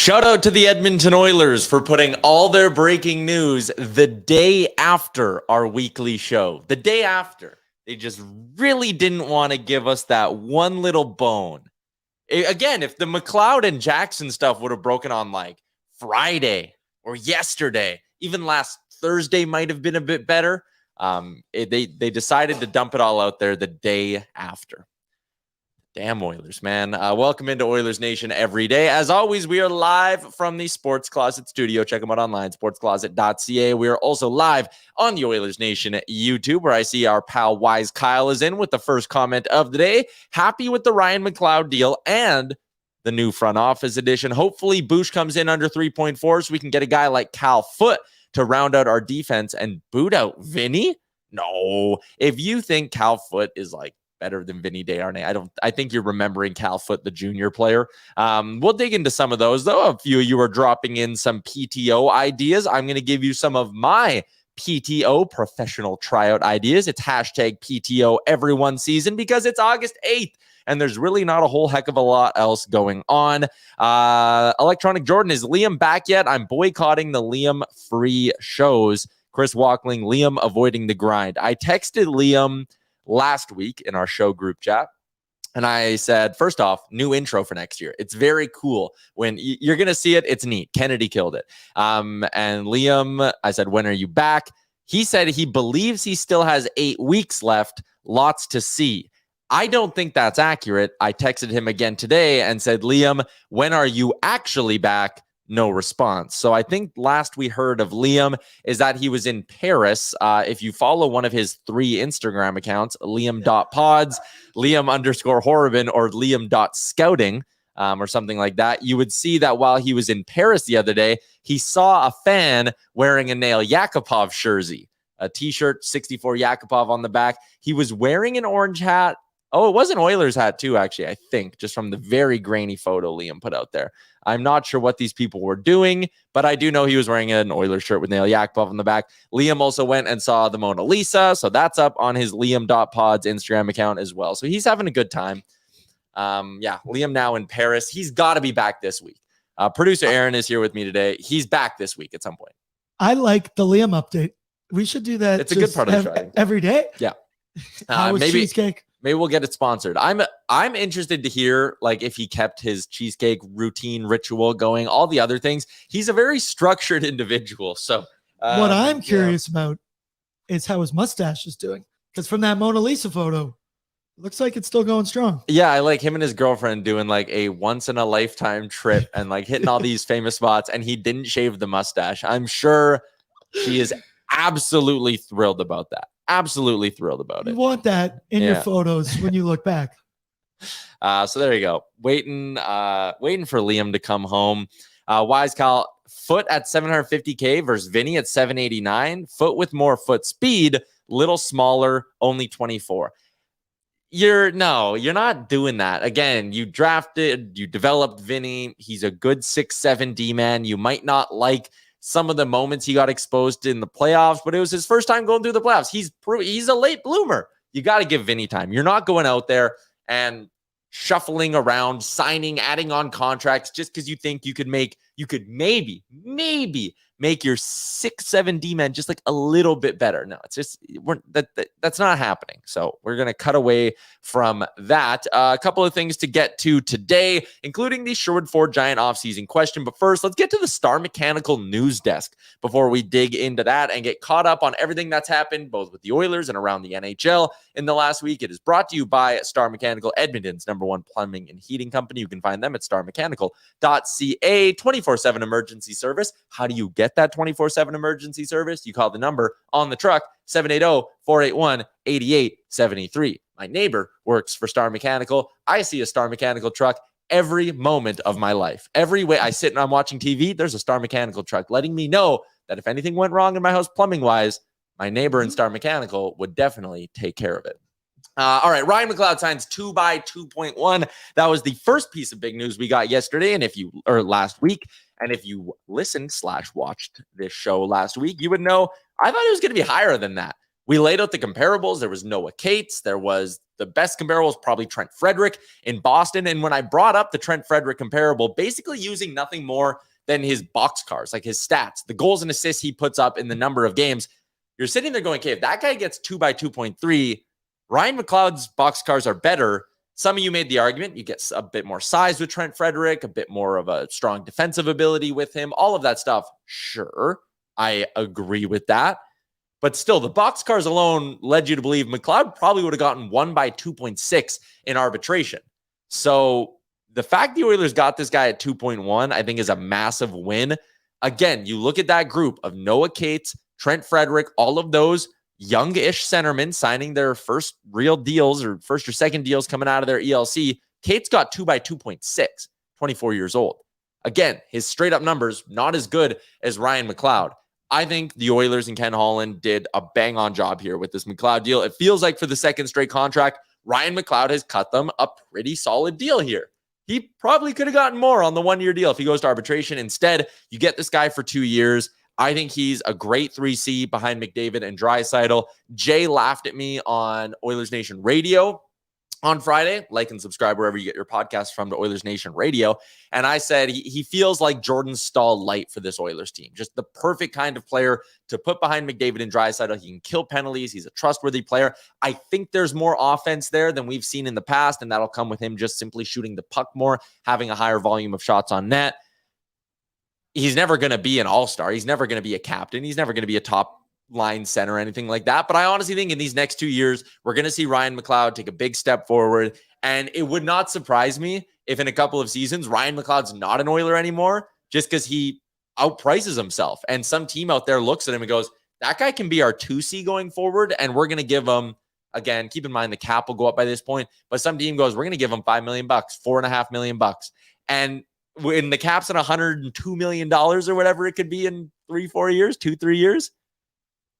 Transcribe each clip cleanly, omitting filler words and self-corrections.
Shout out to the Edmonton Oilers for putting all their breaking news the day after our weekly show. The day after. They just really didn't want to give us that one little bone. Again, if the McLeod and Jackson stuff would have broken on like Friday or yesterday, even last Thursday might have been a bit better. They decided to dump it all out there the day after. Damn Oilers, man. Welcome into Oilers Nation Everyday. As always, we are live from the Sports Closet studio. Check them out online, sportscloset.ca. We are also live on the Oilers Nation YouTube, where I see our pal Wise Kyle is in with the first comment of the day. Happy with the Ryan McLeod deal and the new front office edition. Hopefully, Bush comes in under 3.4 so we can get a guy like Cal Foote to round out our defense and boot out Vinny. No. If you think Cal Foote is like better than Vinny Desharnais, I think you're remembering Cal Foote, the junior player. We'll dig into some of those, though. A few of you are dropping in some PTO ideas. I'm going to give you some of my PTO, professional tryout ideas. It's hashtag PTO every one season because it's August 8th. And there's really not a whole heck of a lot else going on. Electronic Jordan, is Liam back yet? I'm boycotting the Liam-free shows. Chris Walkling, Liam avoiding the grind. I texted Liam last week in our show group chat, and I said, first off, new intro for next year. It's very cool. When you're going to see it, it's neat. Kennedy killed it. And Liam, I said, when are you back? He said he believes he still has 8 weeks left. Lots to see. I don't think that's accurate. I texted him again today and said, Liam, when are you actually back? No response. So I think last we heard of Liam is that he was in Paris. If you follow one of his 3 Instagram accounts, liam.pods, Liam_Horrobin, or Liam.scouting, or something like that, you would see that while he was in Paris the other day, he saw a fan wearing a Nail Yakupov jersey, a t-shirt, 64 Yakupov on the back. He was wearing an orange hat. Oh, it was an Oilers hat too, actually, I think, just from the very grainy photo Liam put out there. I'm not sure what these people were doing, but I do know he was wearing an Oilers shirt with Nail Yakupov on the back. Liam also went and saw the Mona Lisa, so that's up on his Liam.pods Instagram account as well. So he's having a good time. Liam now in Paris. He's got to be back this week. Producer Aaron is here with me today. He's back this week at some point. I like the Liam update. We should do that. It's a good part of the show. Every day? Yeah. How was cheesecake? Maybe we'll get it sponsored. I'm interested to hear like if he kept his cheesecake routine ritual going, all the other things. He's a very structured individual. So what I'm curious about is how his mustache is doing. Because from that Mona Lisa photo, it looks like it's still going strong. Yeah, I like him and his girlfriend doing like a once in a lifetime trip and like hitting all these famous spots, and he didn't shave the mustache. I'm sure she is absolutely thrilled about that. Absolutely thrilled about it. You want that in your photos when you look back. So there you go. Waiting for Liam to come home. Wise Kyle, Foote at 750K versus Vinny at 789. Foote with more foot speed, little smaller, only 24. You're not doing that. Again, you developed Vinny. He's a good 6'7" D-man. You might not like some of the moments he got exposed in the playoffs, but it was his first time going through the playoffs. He's a late bloomer. You got to give Vinny time. You're not going out there and shuffling around, signing, adding on contracts just because you think you could maybe make your 6'7" D-man just like a little bit better. No, it's just that's not happening. So we're going to cut away from that. A couple of things to get to today, including the Sherwood Ford Giant offseason question. But first, let's get to the Star Mechanical news desk before we dig into that and get caught up on everything that's happened both with the Oilers and around the NHL in the last week. It is brought to you by Star Mechanical, Edmonton's #1 plumbing and heating company. You can find them at starmechanical.ca. 24/7 emergency service. How do you get that 24/7 emergency service? You call the number on the truck, 780-481-8873. My neighbor works for Star Mechanical. I see a Star Mechanical truck every moment of my life. Every way I sit and I'm watching TV, there's a Star Mechanical truck letting me know that if anything went wrong in my house plumbing-wise, my neighbor in Star Mechanical would definitely take care of it. All right, Ryan McLeod signs 2x2.1. That was the first piece of big news we got yesterday, last week. And if you listened/watched this show last week, you would know I thought it was going to be higher than that. We laid out the comparables. There was Noah Cates. There was the best comparable is probably Trent Frederick in Boston. And when I brought up the Trent Frederick comparable, basically using nothing more than his boxcars, like his stats, the goals and assists he puts up in the number of games, you're sitting there going, okay, if that guy gets 2 by 2.3, Ryan McLeod's boxcars are better. Some of you made the argument you get a bit more size with Trent Frederick, a bit more of a strong defensive ability with him, all of that stuff. Sure, I agree with that. But still, the boxcars alone led you to believe McLeod probably would have gotten 1 by 2.6 in arbitration. So the fact the Oilers got this guy at 2.1, I think is a massive win. Again, you look at that group of Noah Cates, Trent Frederick, all of those young-ish centermen signing their first real deals or first or second deals coming out of their ELC. Cates got 2 by 2.6, 24 years old. Again, his straight-up numbers, not as good as Ryan McLeod. I think the Oilers and Ken Holland did a bang-on job here with this McLeod deal. It feels like for the second straight contract, Ryan McLeod has cut them a pretty solid deal here. He probably could have gotten more on the one-year deal if he goes to arbitration. Instead, you get this guy for 2 years. I think he's a great 3C behind McDavid and Draisaitl. Jay laughed at me on Oilers Nation Radio on Friday. Like and subscribe wherever you get your podcast from to Oilers Nation Radio. And I said he feels like Jordan Staal light for this Oilers team. Just the perfect kind of player to put behind McDavid and Draisaitl. He can kill penalties. He's a trustworthy player. I think there's more offense there than we've seen in the past, and that'll come with him just simply shooting the puck more, having a higher volume of shots on net. He's never going to be an all-star. He's never going to be a captain. He's never going to be a top line center or anything like that. But I honestly think in these next 2 years, we're going to see Ryan McLeod take a big step forward. And it would not surprise me if in a couple of seasons, Ryan McLeod's not an Oiler anymore, just because he outprices himself. And some team out there looks at him and goes, that guy can be our 2C going forward. And we're going to give him, again, keep in mind the cap will go up by this point, but some team goes, we're going to give him $5 million, $4.5 million. And when the cap's at $102 million or whatever it could be in 3 years,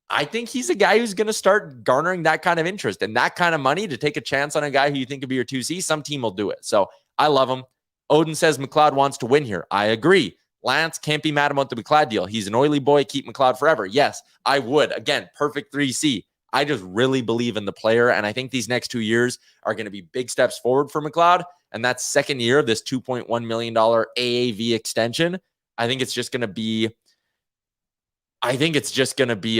I think he's a guy who's going to start garnering that kind of interest and that kind of money to take a chance on a guy who you think could be your 2C. Some team will do it. So I love him. Odin says McLeod wants to win here. I agree. Lance can't be mad about the McLeod deal. He's an Oily boy. Keep McLeod forever. Yes, I would. Again, perfect 3C. I just really believe in the player, and I think these next 2 years are going to be big steps forward for McLeod, and that second year of this $2.1 million AAV extension, I think it's just going to be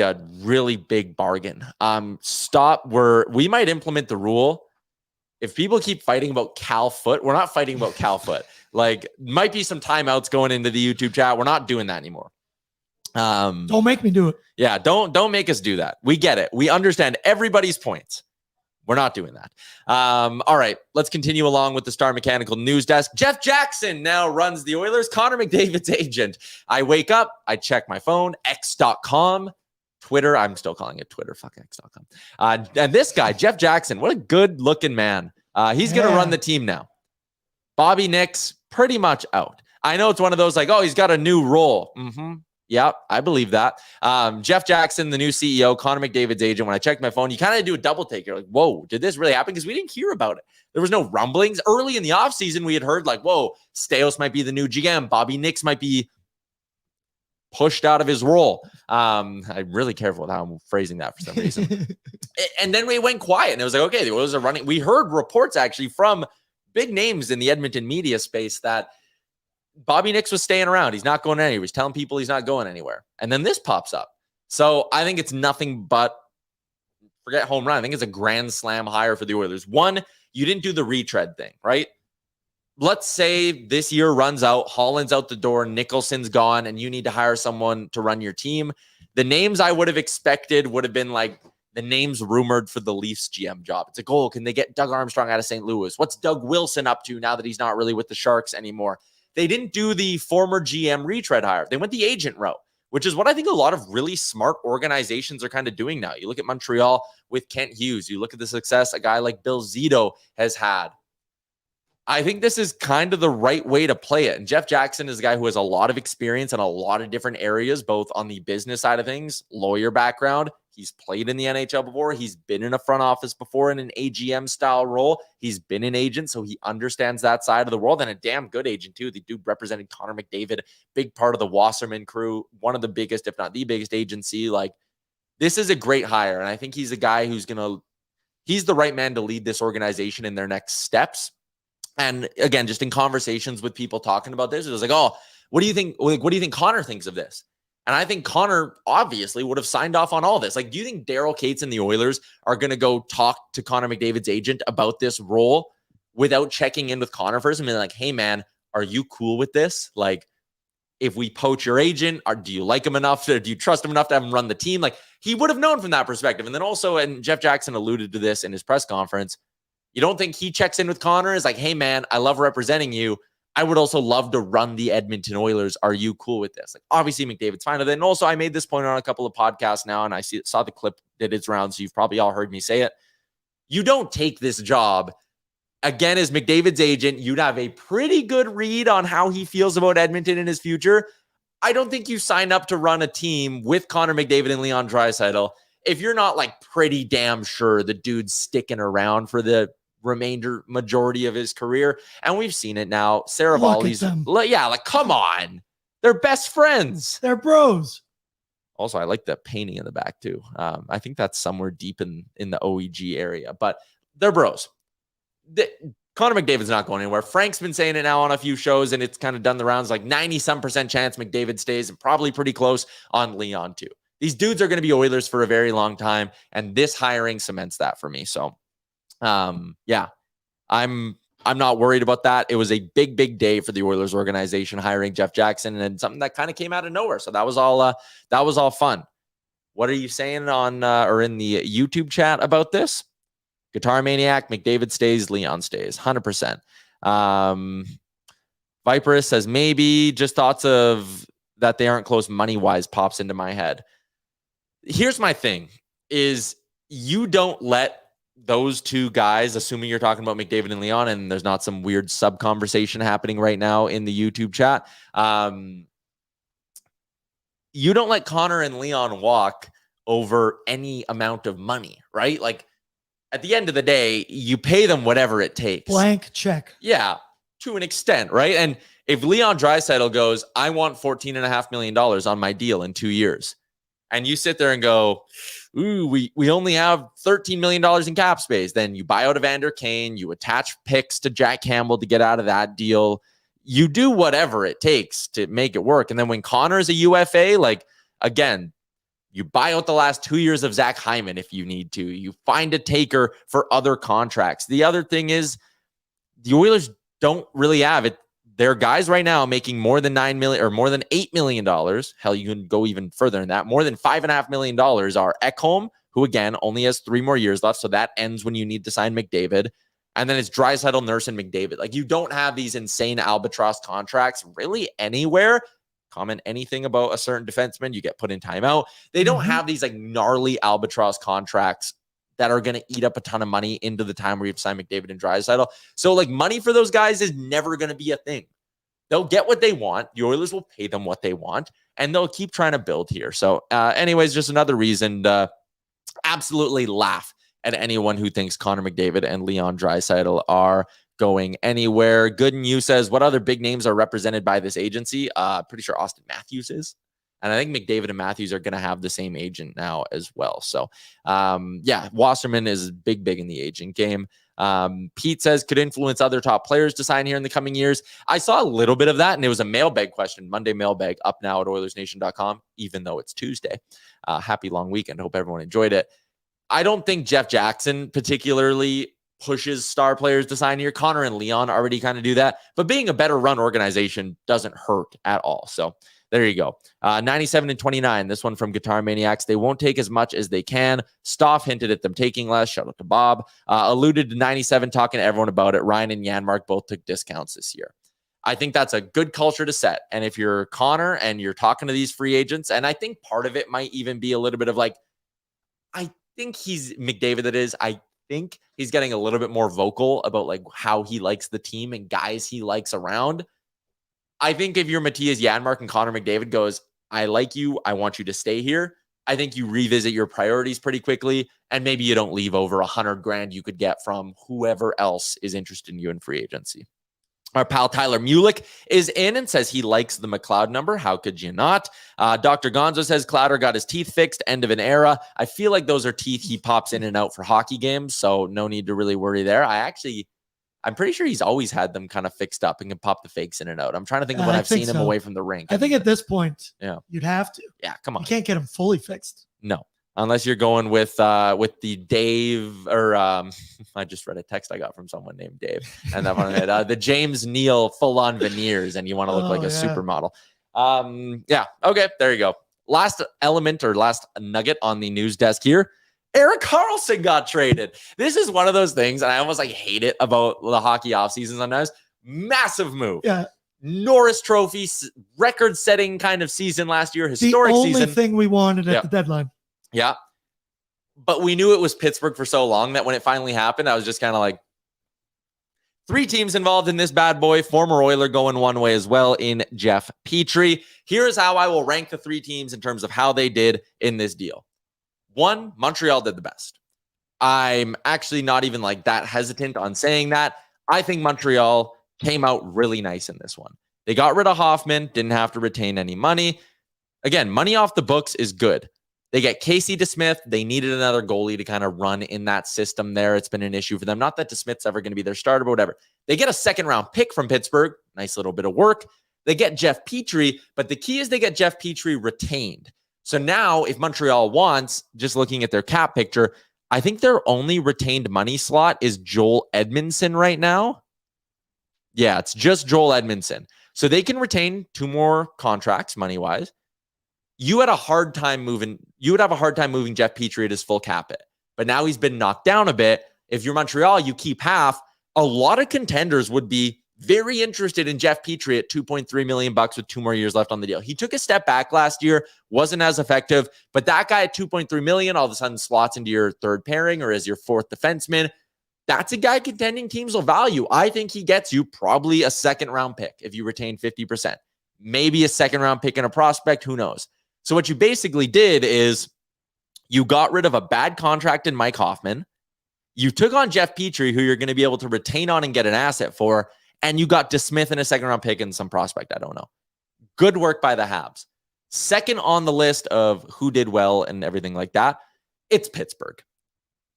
a really big bargain. We might implement the rule. If people keep fighting about Cal Foot, we're not fighting about Cal Foot. Like, might be some timeouts going into the YouTube chat. We're not doing that anymore. Don't make me do it. Yeah, don't make us do that. We get it. We understand everybody's points. We're not doing that. All right, let's continue along with the Star Mechanical News Desk. Jeff Jackson now runs the Oilers. Connor McDavid's agent. I wake up, I check my phone, x.com, Twitter. I'm still calling it Twitter. Fuck x.com. And this guy, Jeff Jackson, what a good-looking man. He's going to run the team now. Bobby Nix, pretty much out. I know it's one of those like, oh, he's got a new role. Yeah, I believe that. Jeff Jackson, the new CEO, Connor McDavid's agent. When I checked my phone, you kind of do a double take. You're like, whoa, did this really happen? Because we didn't hear about it. There was no rumblings. Early in the offseason, we had heard like, whoa, Staios might be the new GM. Bobby Nix might be pushed out of his role. I'm really careful with how I'm phrasing that for some reason. And then we went quiet. And it was like, okay, the Oilers are running. We heard reports actually from big names in the Edmonton media space that Bobby Nix was staying around. He's not going anywhere. He's telling people he's not going anywhere. And then this pops up. So I think it's nothing but, forget home run. I think it's a grand slam hire for the Oilers. One, you didn't do the retread thing, right? Let's say this year runs out, Holland's out the door, Nicholson's gone, and you need to hire someone to run your team. The names I would have expected would have been like the names rumored for the Leafs GM job. It's a goal. Can they get Doug Armstrong out of St. Louis? What's Doug Wilson up to now that he's not really with the Sharks anymore? They didn't do the former GM retread hire. They went the agent route, which is what I think a lot of really smart organizations are kind of doing now. You look at Montreal with Kent Hughes. You look at the success a guy like Bill Zito has had. I think this is kind of the right way to play it. And Jeff Jackson is a guy who has a lot of experience in a lot of different areas, both on the business side of things, lawyer background. He's played in the NHL before. He's been in a front office before in an AGM style role. He's been an agent, so he understands that side of the world, and a damn good agent too. The dude representing Connor McDavid, big part of the Wasserman crew, one of the biggest, if not the biggest agency. Like, this is a great hire, and I think he's a guy who's going to he's the right man to lead this organization in their next steps. And again, just in conversations with people talking about this, it was like, oh, what do you think? Like, what do you think Connor thinks of this? And I think Connor obviously would have signed off on all this. Like, do you think Daryl Cates and the Oilers are going to go talk to Connor McDavid's agent about this role without checking in with Connor first and being like, hey, man, are you cool with this? Like, if we poach your agent, do you like him enough? Do you trust him enough to have him run the team? Like, he would have known from that perspective. And then also, and Jeff Jackson alluded to this in his press conference, you don't think he checks in with Connor? Is like, hey, man, I love representing you. I would also love to run the Edmonton Oilers. Are you cool with this? Like, obviously, McDavid's fine with it. And also, I made this point on a couple of podcasts now, and I saw the clip did its rounds, so you've probably all heard me say it. You don't take this job. Again, as McDavid's agent, you'd have a pretty good read on how he feels about Edmonton in his future. I don't think you sign up to run a team with Connor McDavid and Leon Draisaitl if you're not like pretty damn sure the dude's sticking around for the majority of his career. And we've seen it now. Saravalli's, like, come on. They're best friends. They're bros. Also, I like the painting in the back too. I think that's somewhere deep in the OEG area, but they're bros. Connor McDavid's not going anywhere. Frank's been saying it now on a few shows, and it's kind of done the rounds, like 90-some% chance McDavid stays, and probably pretty close on Leon too. These dudes are going to be Oilers for a very long time, and this hiring cements that for me. So, yeah, I'm not worried about that. It was a big day for the Oilers organization hiring Jeff Jackson, and something that kind of came out of nowhere. So that was all fun. What are you saying on or in the YouTube chat about this? Guitar Maniac, McDavid stays, Leon stays, 100%. Viperus says maybe, just thoughts of that they aren't close money-wise pops into my head. Here's my thing, is you don't let those two guys, assuming you're talking about McDavid and Leon, and there's not some weird sub-conversation happening right now in the YouTube chat, you don't let Connor and Leon walk over any amount of money, right? Like, at the end of the day, you pay them whatever it takes. Blank check. Yeah, to an extent, right? And if Leon Draisaitl goes, I want $14.5 million on my deal in 2 years, and you sit there and go, ooh, we only have $13 million in cap space, then you buy out Evander Kane, you attach picks to Jack Campbell to get out of that deal. You do whatever it takes to make it work. And then when Connor's a UFA, like, again, you buy out the last 2 years of Zach Hyman if you need to. You find a taker for other contracts. The other thing is the Oilers don't really have it. There are guys right now making more than $9 million or more than $8 million. Hell, you can go even further than that. More than $5.5 million are Ekholm, who again only has 3 more years left. So that ends when you need to sign McDavid. And then it's Draisaitl, Nurse, and McDavid. Like, you don't have these insane albatross contracts really anywhere. Comment anything about a certain defenseman, you get put in timeout. They don't have these like gnarly albatross contracts that are going to eat up a ton of money into the time where you have to sign McDavid and Draisaitl. So like, money for those guys is never going to be a thing. They'll get what they want. The Oilers will pay them what they want, and they'll keep trying to build here. So anyways, just another reason to absolutely laugh at anyone who thinks Connor McDavid and Leon Draisaitl are going anywhere. Gooden says, what other big names are represented by this agency? Pretty sure Austin Matthews is. And I think McDavid and Matthews are going to have the same agent now as well. So, yeah, Wasserman is big in the agent game. Pete says, could influence other top players to sign here in the coming years. I saw a little bit of that, and it was a mailbag question, Monday mailbag, up now at Oilersnation.com, even though it's Tuesday. Happy long weekend. Hope everyone enjoyed it. I don't think Jeff Jackson particularly pushes star players to sign here. Connor and Leon already kind of do that, but being a better run organization doesn't hurt at all. So there you go. 97-29. This one from Guitar Maniacs. They won't take as much as they can. Stoff hinted at them taking less. Shout out to Bob. Alluded to 97, talking to everyone about it. Ryan and Janmark both took discounts this year. I think that's a good culture to set. And if you're Connor and you're talking to these free agents, and I think part of it might even be a little bit of like, I think he's McDavid, that is, I think he's getting a little bit more vocal about like how he likes the team and guys he likes around. I think if you're Matthias Janmark and Connor McDavid goes, I like you, I want you to stay here, I think you revisit your priorities pretty quickly, and maybe you don't leave over $100,000 you could get from whoever else is interested in you in free agency. Our pal Tyler Mulick is in and says he likes the McLeod number. How could you not? Dr. Gonzo says Clowder got his teeth fixed. End of an era. I feel like those are teeth he pops in and out for hockey games, so no need to really worry there. I'm pretty sure he's always had them kind of fixed up and can pop the fakes in and out. I'm trying to think of when I've seen him away from the rink. I think at this point, you'd have to. Yeah, come on. You can't get him fully fixed. No. Unless you're going with the Dave, or I just read a text I got from someone named Dave, and that one the James Neal full-on veneers, and you want to look like a supermodel. Yeah, okay, there you go. Last element or last nugget on the news desk here. Erik Karlsson got traded. This is one of those things, and I almost hate it about the hockey offseason sometimes. Massive move. Yeah. Norris Trophy, record-setting kind of season last year, historic season. The only thing we wanted at the deadline. Yeah. But we knew it was Pittsburgh for so long that when it finally happened, I was just kind of like, 3 teams involved in this bad boy. Former Oiler going one way as well in Jeff Petrie. Here's how I will rank the 3 teams in terms of how they did in this deal. 1, Montreal did the best. I'm actually not even that hesitant on saying that. I think Montreal came out really nice in this one. They got rid of Hoffman, didn't have to retain any money. Again, money off the books is good. They get Casey DeSmith. They needed another goalie to kind of run in that system there. It's been an issue for them. Not that DeSmith's ever going to be their starter, but whatever. They get a second-round pick from Pittsburgh. Nice little bit of work. They get Jeff Petrie, but the key is they get Jeff Petrie retained. So now if Montreal wants, just looking at their cap picture, I think their only retained money slot is Joel Edmondson right now. Yeah, it's just Joel Edmondson. So they can retain 2 more contracts money-wise. You would have a hard time moving Jeff Petrie at his full cap hit. But now he's been knocked down a bit. If you're Montreal, you keep half. A lot of contenders would be very interested in Jeff Petrie at $2.3 million with 2 more years left on the deal. He took a step back last year, wasn't as effective, but that guy at $2.3 million all of a sudden slots into your 3rd pairing or as your 4th defenseman. That's a guy contending teams will value. I think he gets you probably a 2nd-round pick if you retain 50%. Maybe a 2nd-round pick and a prospect, who knows? So what you basically did is you got rid of a bad contract in Mike Hoffman. You took on Jeff Petrie, who you're going to be able to retain on and get an asset for, and you got DeSmith and a 2nd-round pick and some prospect. I don't know. Good work by the Habs. Second on the list of who did well and everything like that, it's Pittsburgh.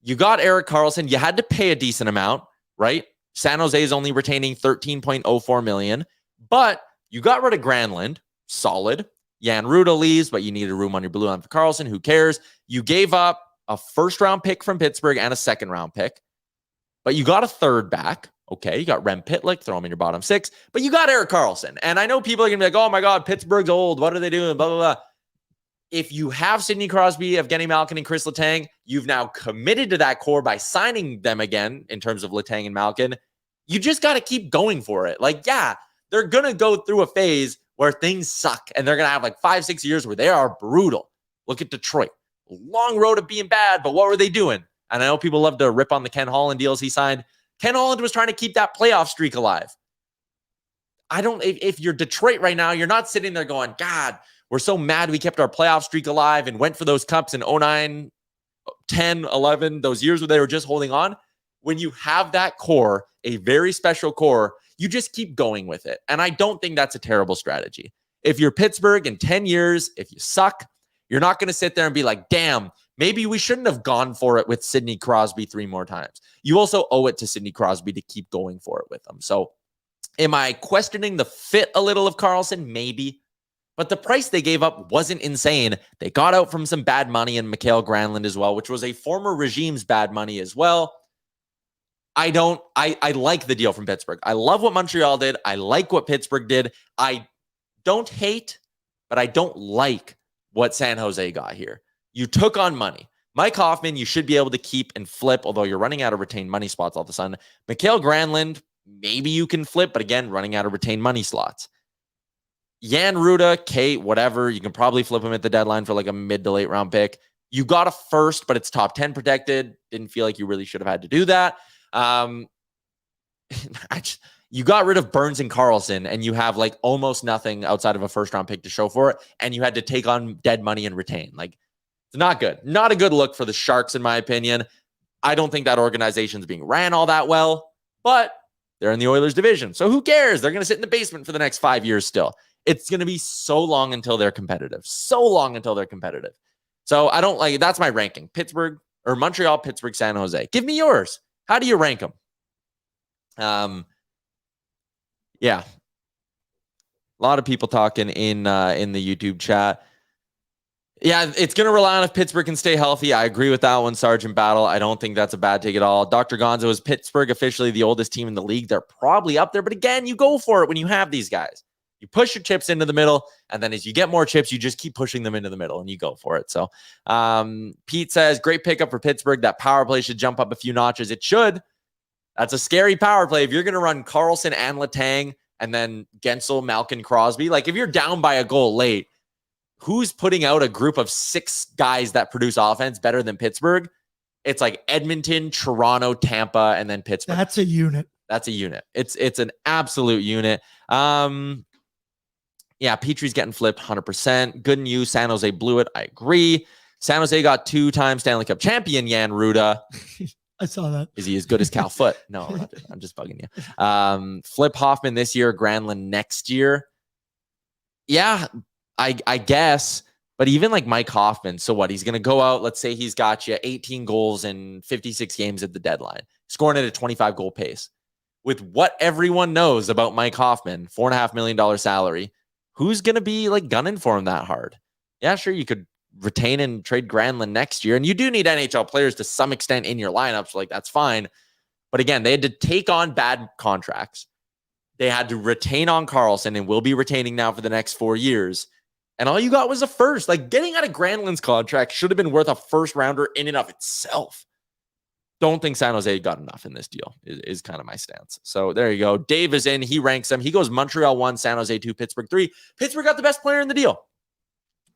You got Erik Karlsson. You had to pay a decent amount, right? San Jose is only retaining $13.04 million, but you got rid of Granlund. Solid. Jan Ruda leaves, but you needed room on your blue line for Carlson. Who cares? You gave up a 1st-round pick from Pittsburgh and a 2nd-round pick, but you got a 3rd back. Okay, you got Rem Pitlick, throw him in your bottom 6, but you got Erik Karlsson. And I know people are going to be like, oh my God, Pittsburgh's old. What are they doing? Blah, blah, blah. If you have Sidney Crosby, Evgeny Malkin, and Chris Letang, you've now committed to that core by signing them again in terms of Letang and Malkin. You just got to keep going for it. They're going to go through a phase where things suck, and they're going to have 5-6 years where they are brutal. Look at Detroit. Long road of being bad, but what were they doing? And I know people love to rip on the Ken Holland deals he signed. Ken Holland was trying to keep that playoff streak alive. If you're Detroit right now, you're not sitting there going, God, we're so mad we kept our playoff streak alive and went for those cups in 09, 10, 11, those years where they were just holding on. When you have that core, a very special core, you just keep going with it. And I don't think that's a terrible strategy. If you're Pittsburgh in 10 years, if you suck, you're not going to sit there and be like, damn, maybe we shouldn't have gone for it with Sidney Crosby 3 more times. You also owe it to Sidney Crosby to keep going for it with them. So am I questioning the fit a little of Karlsson? Maybe. But the price they gave up wasn't insane. They got out from some bad money in Mikael Granlund as well, which was a former regime's bad money as well. I like the deal from Pittsburgh. I love what Montreal did. I like what Pittsburgh did. I don't hate, but I don't like what San Jose got here. You took on money. Mike Hoffman, you should be able to keep and flip, although you're running out of retained money spots all of a sudden. Mikael Granlund, maybe you can flip, but again, running out of retained money slots. Jan Ruda, Kate, whatever, you can probably flip him at the deadline for a mid to late round pick. You got a 1st, but it's top 10 protected. Didn't feel like you really should have had to do that. You got rid of Burns and Carlson, and you have almost nothing outside of a 1st-round pick to show for it, and you had to take on dead money and retain. It's not good. Not a good look for the Sharks, in my opinion. I don't think that organization's being ran all that well, but They're in the Oilers division. So who cares? They're going to sit in the basement for the next 5 years still. It's going to be so long until they're competitive. So long until they're competitive. So I don't like, that's my ranking. Pittsburgh or Montreal, Pittsburgh, San Jose. Give me yours. How do you rank them? Yeah. A lot of people talking in the YouTube chat. Yeah, it's going to rely on if Pittsburgh can stay healthy. I agree with that one, Sergeant Battle. I don't think that's a bad take at all. Dr. Gonzo, is Pittsburgh officially the oldest team in the league? They're probably up there, but again, you go for it when you have these guys. You push your chips into the middle, and then as you get more chips, you just keep pushing them into the middle, and you go for it. So Pete says, great pickup for Pittsburgh. That power play should jump up a few notches. It should. That's a scary power play. If you're going to run Carlson and Letang and then Gensel, Malkin, Crosby, like if you're down by a goal late, who's putting out a group of 6 guys that produce offense better than Pittsburgh? It's like Edmonton, Toronto, Tampa, and then Pittsburgh. That's a unit. That's a unit. It's an absolute unit. Yeah, Petrie's getting flipped 100%. Good news. San Jose blew it. I agree. San Jose got 2-time Stanley Cup champion Jan Ruda. I saw that. Is he as good as Cal Foote? No, I'm just bugging you. Flip Hoffman this year, Granlund next year. Yeah, I guess. But even like Mike Hoffman, so what? He's going to go out. Let's say he's got you 18 goals in 56 games at the deadline, scoring at a 25-goal pace. With what everyone knows about Mike Hoffman, $4.5 million salary, who's going to be like gunning for him that hard? Yeah, sure, you could retain and trade Granlund next year. And you do need NHL players to some extent in your lineups. Like, that's fine. But again, they had to take on bad contracts. They had to retain on Carlson and will be retaining now for the next 4 years. And all you got was a first. Like, getting out of Granlund's contract should have been worth a first rounder in and of itself. Don't think San Jose got enough in this deal is kind of my stance. So there you go. Dave is in. He ranks them. He goes Montreal 1, San Jose 2, Pittsburgh 3. Pittsburgh got the best player in the deal.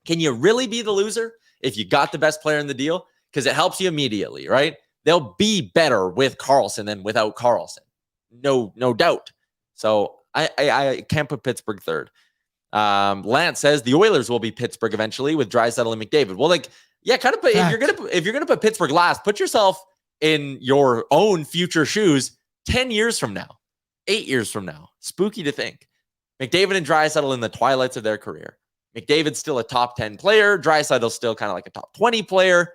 Can you really be the loser if you got the best player in the deal? Because it helps you immediately, right? They'll be better with Carlson than without Carlson. No doubt. So I can't put Pittsburgh third. Lance says the Oilers will be Pittsburgh eventually with Draisaitl and McDavid. Well, like, yeah, kind of put, if you're gonna put Pittsburgh last, put yourself in your own future shoes 10 years from now, 8 years from now. Spooky to think. McDavid and Draisaitl in the twilights of their career. McDavid's still a top 10 player. Draisaitl's still kind of like a top 20 player.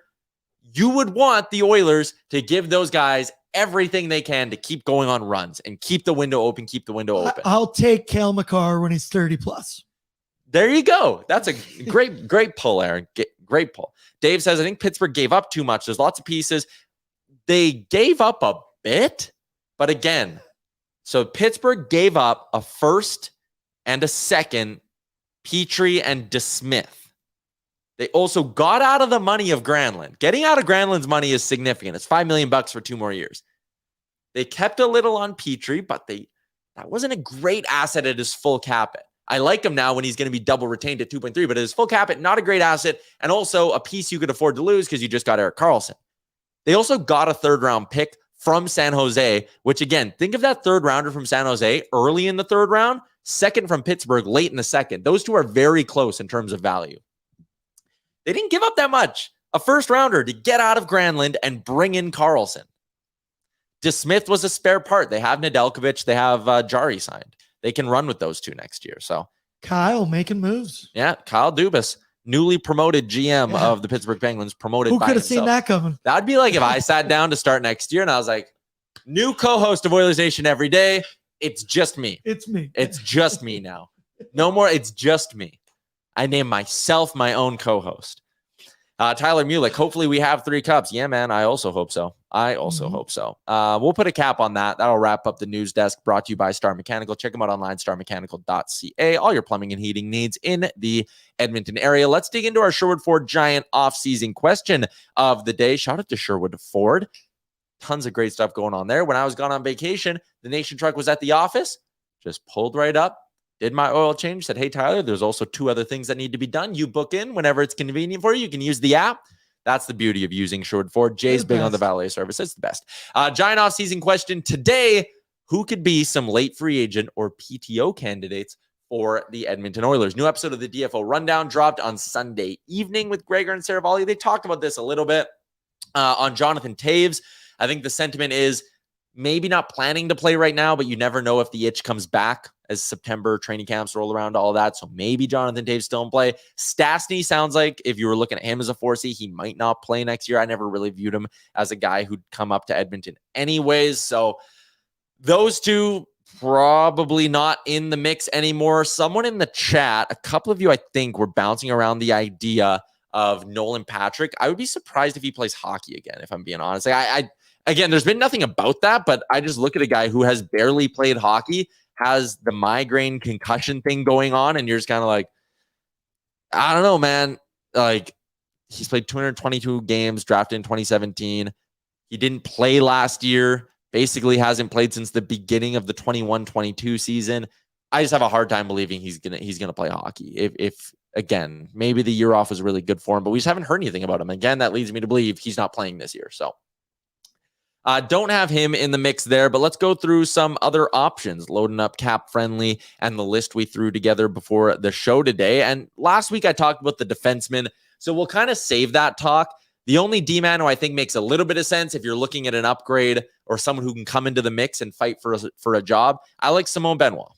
You would want the Oilers to give those guys everything they can to keep going on runs and keep the window open, I'll take Cale Makar when he's 30 plus. There you go. That's a great pull, Aaron. Great pull. Dave says, I think Pittsburgh gave up too much. There's lots of pieces. They gave up a bit, but again, so Pittsburgh gave up a first and a second, Petrie and DeSmith. They also got out of the money of Granlund. Getting out of Granlund's money is significant. It's $5 million for 2 more years. They kept a little on Petrie, but that wasn't a great asset at his full cap. I like him now when he's going to be double retained at 2.3, but at his full cap, not a great asset, and also a piece you could afford to lose because you just got Erik Karlsson. They also got a 3rd-round pick from San Jose, which again, think of that 3rd rounder from San Jose early in the 3rd round, 2nd from Pittsburgh late in the 2nd. Those two are very close in terms of value. They didn't give up that much. A 1st rounder to get out of Granlund and bring in Karlsson. DeSmith was a spare part. They have Nedeljkovic. They have Jari signed. They can run with those two next year. So Kyle making moves. Yeah, Kyle Dubas, newly promoted GM of the Pittsburgh Penguins, promoted Who by could have himself. seen that coming? That'd be like if I sat down to start next year and I was like, new co-host of Oilersnation Everyday. It's just me. It's me. It's just me now. No more. It's just me. I name myself my own co-host. Tyler Mulick, hopefully we have 3 cups. Yeah, man. I also hope so. Hope so. We'll put a cap on that. That'll wrap up the news desk, brought to you by Star Mechanical. Check them out online, starmechanical.ca. All your plumbing and heating needs in the Edmonton area. Let's dig into our Sherwood Ford Giant off-season question of the day. Shout out to Sherwood Ford. Tons of great stuff going on there. When I was gone on vacation, the Nation truck was at the office. Just pulled right up. Did my oil change, said, hey, Tyler, there's also 2 other things that need to be done. You book in whenever it's convenient for you. You can use the app. That's the beauty of using Sherwood Ford. Jay's big on the valet service. It's the best. Giant off-season question today. Who could be some late free agent or PTO candidates for the Edmonton Oilers? New episode of the DFO Rundown dropped on Sunday evening with Gregor and Saravalli. They talked about this a little bit on Jonathan Taves. I think the sentiment is maybe not planning to play right now, but you never know if the itch comes back as September training camps roll around, all that. So maybe Jonathan Taves still in play. Stastny sounds like if you were looking at him as a 4C, he might not play next year. I never really viewed him as a guy who'd come up to Edmonton anyways. So those two probably not in the mix anymore. Someone in the chat, a couple of you, I think, were bouncing around the idea of Nolan Patrick. I would be surprised if he plays hockey again, if I'm being honest. Again, there's been nothing about that, but I just look at a guy who has barely played hockey, has the migraine concussion thing going on, and you're just kind of like, I don't know, man. Like, he's played 222 games, drafted in 2017. He didn't play last year. Basically hasn't played since the beginning of the 21-22 season. I just have a hard time believing he's gonna play hockey. If again, maybe the year off was really good for him, but we just haven't heard anything about him. Again, that leads me to believe he's not playing this year. So don't have him in the mix there, but let's go through some other options, loading up Cap Friendly and the list we threw together before the show today. And last week I talked about the defenseman, so we'll kind of save that talk. The only D-man who I think makes a little bit of sense if you're looking at an upgrade or someone who can come into the mix and fight for a job, I like Simon Benoit.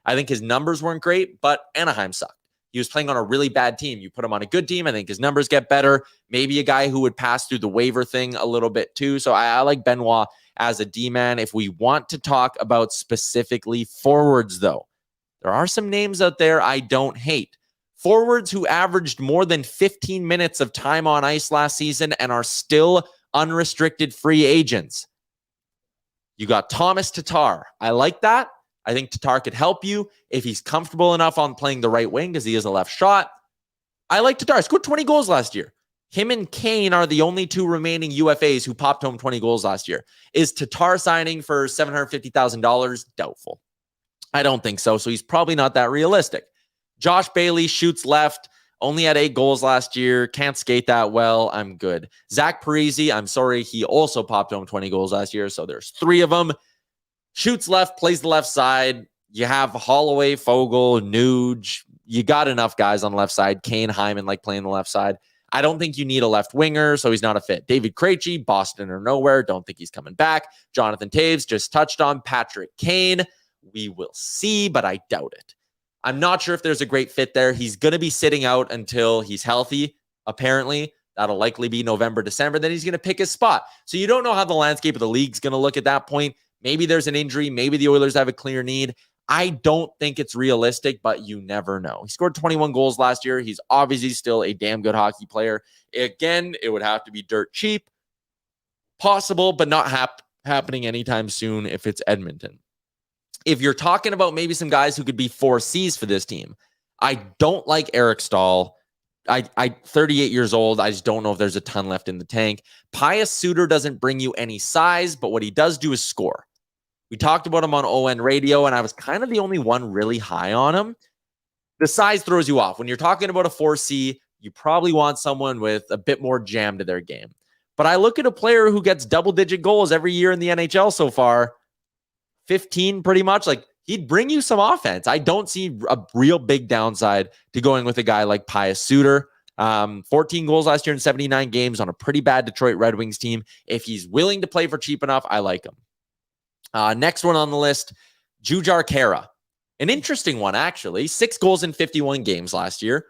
I think his numbers weren't great, but Anaheim sucked. He was playing on a really bad team. You put him on a good team, I think his numbers get better. Maybe a guy who would pass through the waiver thing a little bit too. So I like Benoit as a D-man. If we want to talk about specifically forwards, though, there are some names out there I don't hate. Forwards who averaged more than 15 minutes of time on ice last season and are still unrestricted free agents. You got Thomas Tatar. I like that. I think Tatar could help you if he's comfortable enough on playing the right wing because he is a left shot. I like Tatar. He scored 20 goals last year. Him and Kane are the only two remaining UFAs who popped home 20 goals last year. Is Tatar signing for $750,000? Doubtful. I don't think so. So he's probably not that realistic. Josh Bailey shoots left, only had 8 goals last year, can't skate that well. I'm good. Zach Parise, I'm sorry, he also popped home 20 goals last year, so there's 3 of them. Shoots left, plays the left side. You have Holloway, Fogle, Nuge. You got enough guys on the left side. Kane, Hyman like playing the left side. I don't think you need a left winger, so he's not a fit. David Krejci, Boston or nowhere. Don't think he's coming back. Jonathan Taves, just touched on. Patrick Kane, we will see, but I doubt it. I'm not sure if there's a great fit there. He's going to be sitting out until he's healthy, apparently. That'll likely be November, December. Then he's going to pick his spot. So you don't know how the landscape of the league's going to look at that point. Maybe there's an injury. Maybe the Oilers have a clear need. I don't think it's realistic, but you never know. He scored 21 goals last year. He's obviously still a damn good hockey player. Again, it would have to be dirt cheap. Possible, but not happening anytime soon if it's Edmonton. If you're talking about maybe some guys who could be 4Cs for this team, I don't like Eric Stahl. I 38 years old. I just don't know if there's a ton left in the tank. Pius Suter doesn't bring you any size, but what he does do is score. We talked about him on ON Radio, and I was kind of the only one really high on him. The size throws you off. When you're talking about a 4C, you probably want someone with a bit more jam to their game. But I look at a player who gets double-digit goals every year in the NHL so far, 15 pretty much, like he'd bring you some offense. I don't see a real big downside to going with a guy like Pius Suter. 14 goals last year in 79 games on a pretty bad Detroit Red Wings team. If he's willing to play for cheap enough, I like him. Next one on the list, Jujhar Khaira. An interesting one, actually. 6 goals in 51 games last year.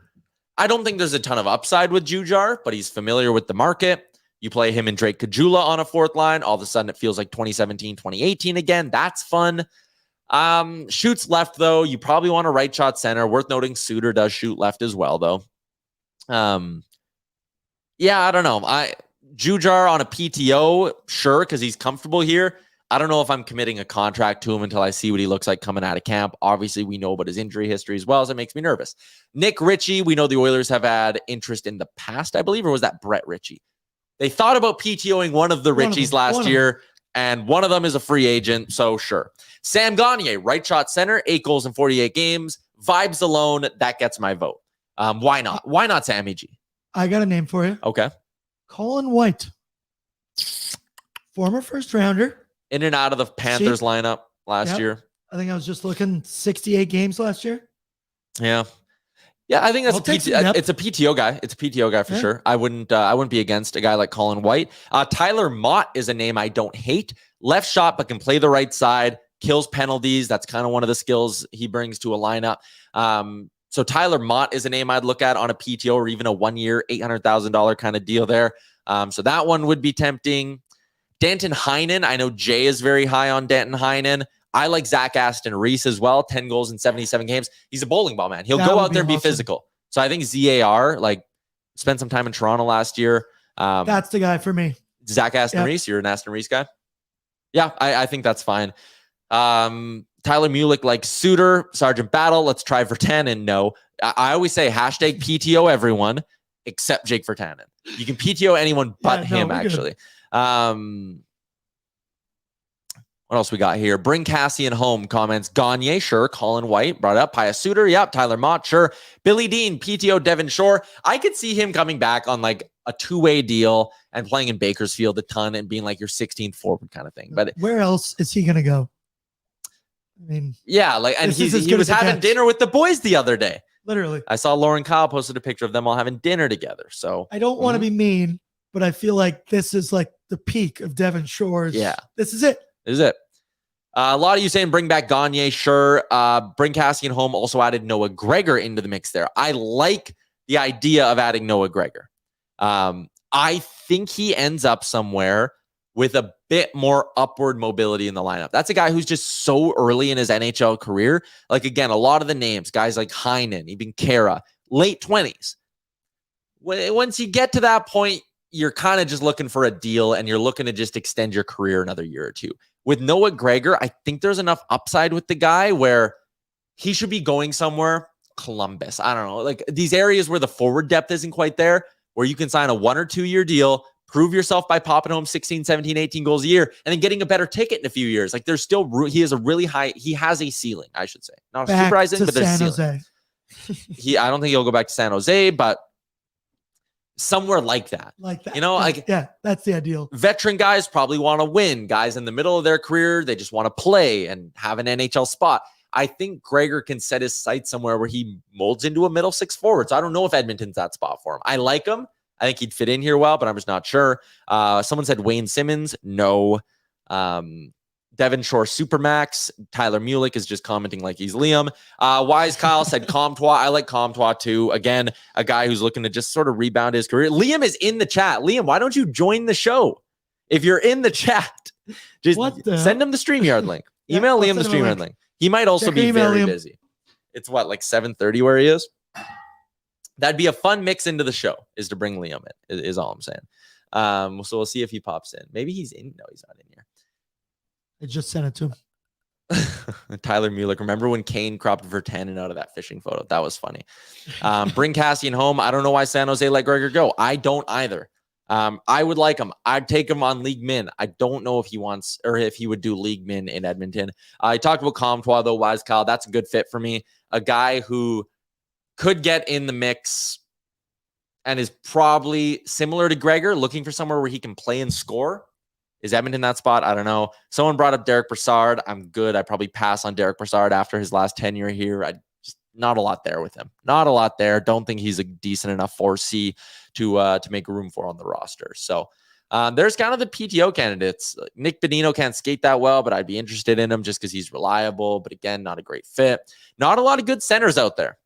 I don't think there's a ton of upside with Jujhar, but he's familiar with the market. You play him and Drake Caggiula on a fourth line. All of a sudden, it feels like 2017, 2018 again. That's fun. Shoots left, though. You probably want a right shot center. Worth noting, Suter does shoot left as well, though. Yeah, I don't know. Jujhar on a PTO, sure, because he's comfortable here. I don't know if I'm committing a contract to him until I see what he looks like coming out of camp. Obviously, we know about his injury history as well, so it makes me nervous. Nick Ritchie, we know the Oilers have had interest in the past, I believe, or was that Brett Ritchie? They thought about PTOing one of the Ritchies last year, and one of them is a free agent, so sure. Sam Gagner, right shot center, 8 goals in 48 games. Vibes alone, that gets my vote. Why not? Why not Sammy G? I got a name for you. Okay. Colin White. Former first rounder. In and out of the Panthers lineup last year. I think I was just looking 68 games last year. Yeah. Yeah, I think that's it's a PTO guy. It's a PTO guy for sure. I wouldn't be against a guy like Colin White. Tyler Mott is a name I don't hate. left shot, but can play the right side, kills penalties. That's kind of one of the skills he brings to a lineup. So Tyler Mott is a name I'd look at on a PTO or even a 1 year, $800,000 kind of deal there. So that one would be tempting. Danton Heinen. I know Jay is very high on Danton Heinen. I like Zach Aston Reese as well. 10 goals in 77 games. He's a bowling ball, man. He'll go out there and be physical. So I think ZAR, like, spent some time in Toronto last year. That's the guy for me. Zach Aston Reese. You're an Aston Reese guy? Yeah, I think that's fine. Tyler Mulick, like Suter, Sergeant Battle. Let's try Virtanen. And no, I always say hashtag PTO everyone except Jake Virtanen. You can PTO anyone but him, actually. What else we got here? Bring Cassian home comments. Gagne, sure. Colin White brought up. Pius Suter, yep. Tyler Mott, sure. Billy Dean, PTO Devon Shore. I could see him coming back on like a two-way deal and playing in Bakersfield a ton and being like your 16th forward kind of thing. But where else is he going to go? I mean, yeah, like, and he was having dinner with the boys the other day. Literally. I saw Lauren Kyle posted a picture of them all having dinner together. So I don't want to be mean, but I feel like this is like the peak of Devon Shore's. Yeah. This is it. This is it. A lot of you saying bring back Gagne, sure. Bring Cassian home. Also added Noah Gregor into the mix there. I like the idea of adding Noah Gregor. I think he ends up somewhere with a bit more upward mobility in the lineup. That's a guy who's just so early in his NHL career. Like, again, a lot of the names, guys like Heinen, even Kara, late 20s. Once you get to that point, you're kind of just looking for a deal and you're looking to just extend your career another year or two. With Noah Gregor, I think there's enough upside with the guy where he should be going somewhere. Columbus, I don't know, like these areas where the forward depth isn't quite there, where you can sign a 1 or 2 year deal, prove yourself by popping home 16, 17, 18 goals a year, and then getting a better ticket in a few years. Like, there's still, he has a ceiling, I should say. Not a super rising, but there's a ceiling. I don't think he'll go back to San Jose, but somewhere like that. You know, like, yeah, that's the ideal. Veteran guys probably want to win. Guys in the middle of their career, they just want to play and have an NHL spot. I think Gregor can set his sights somewhere where he molds into a middle six forward. So I don't know if Edmonton's that spot for him. I like him. I think he'd fit in here well, but I'm just not sure. Someone said Wayne Simmons. No. Devon Shore Supermax. Tyler Mulick is just commenting like he's Liam. Wise Kyle said Comtois. I like Comtois too. Again, a guy who's looking to just sort of rebound his career. Liam is in the chat. Liam, why don't you join the show? If you're in the chat, just send him the StreamYard link. Email Liam the StreamYard link. He might also be very busy. It's what, like 7:30 where he is? That'd be a fun mix into the show, is to bring Liam in, is all I'm saying. So we'll see if he pops in. Maybe he's in. No, he's not in here. I just sent it to him. Tyler Mulick. Remember when Kane cropped Virtanen out of that fishing photo? That was funny. Bring Cassian home. I don't know why San Jose let Gregor go. I don't either. I would like him. I'd take him on League Min. I don't know if he wants or if he would do League Min in Edmonton. I talked about Comtois, though. Wise Kyle, that's a good fit for me. A guy who could get in the mix and is probably similar to Gregor, looking for somewhere where he can play and score. Is Edmonton that spot? I don't know. Someone brought up Derek Brassard. I'm good. I'd probably pass on Derek Brassard after his last tenure here. Not a lot there with him. Not a lot there. Don't think he's a decent enough 4C to make room for on the roster. So there's kind of the PTO candidates. Nick Bonino can't skate that well, but I'd be interested in him just because he's reliable. But again, not a great fit. Not a lot of good centers out there.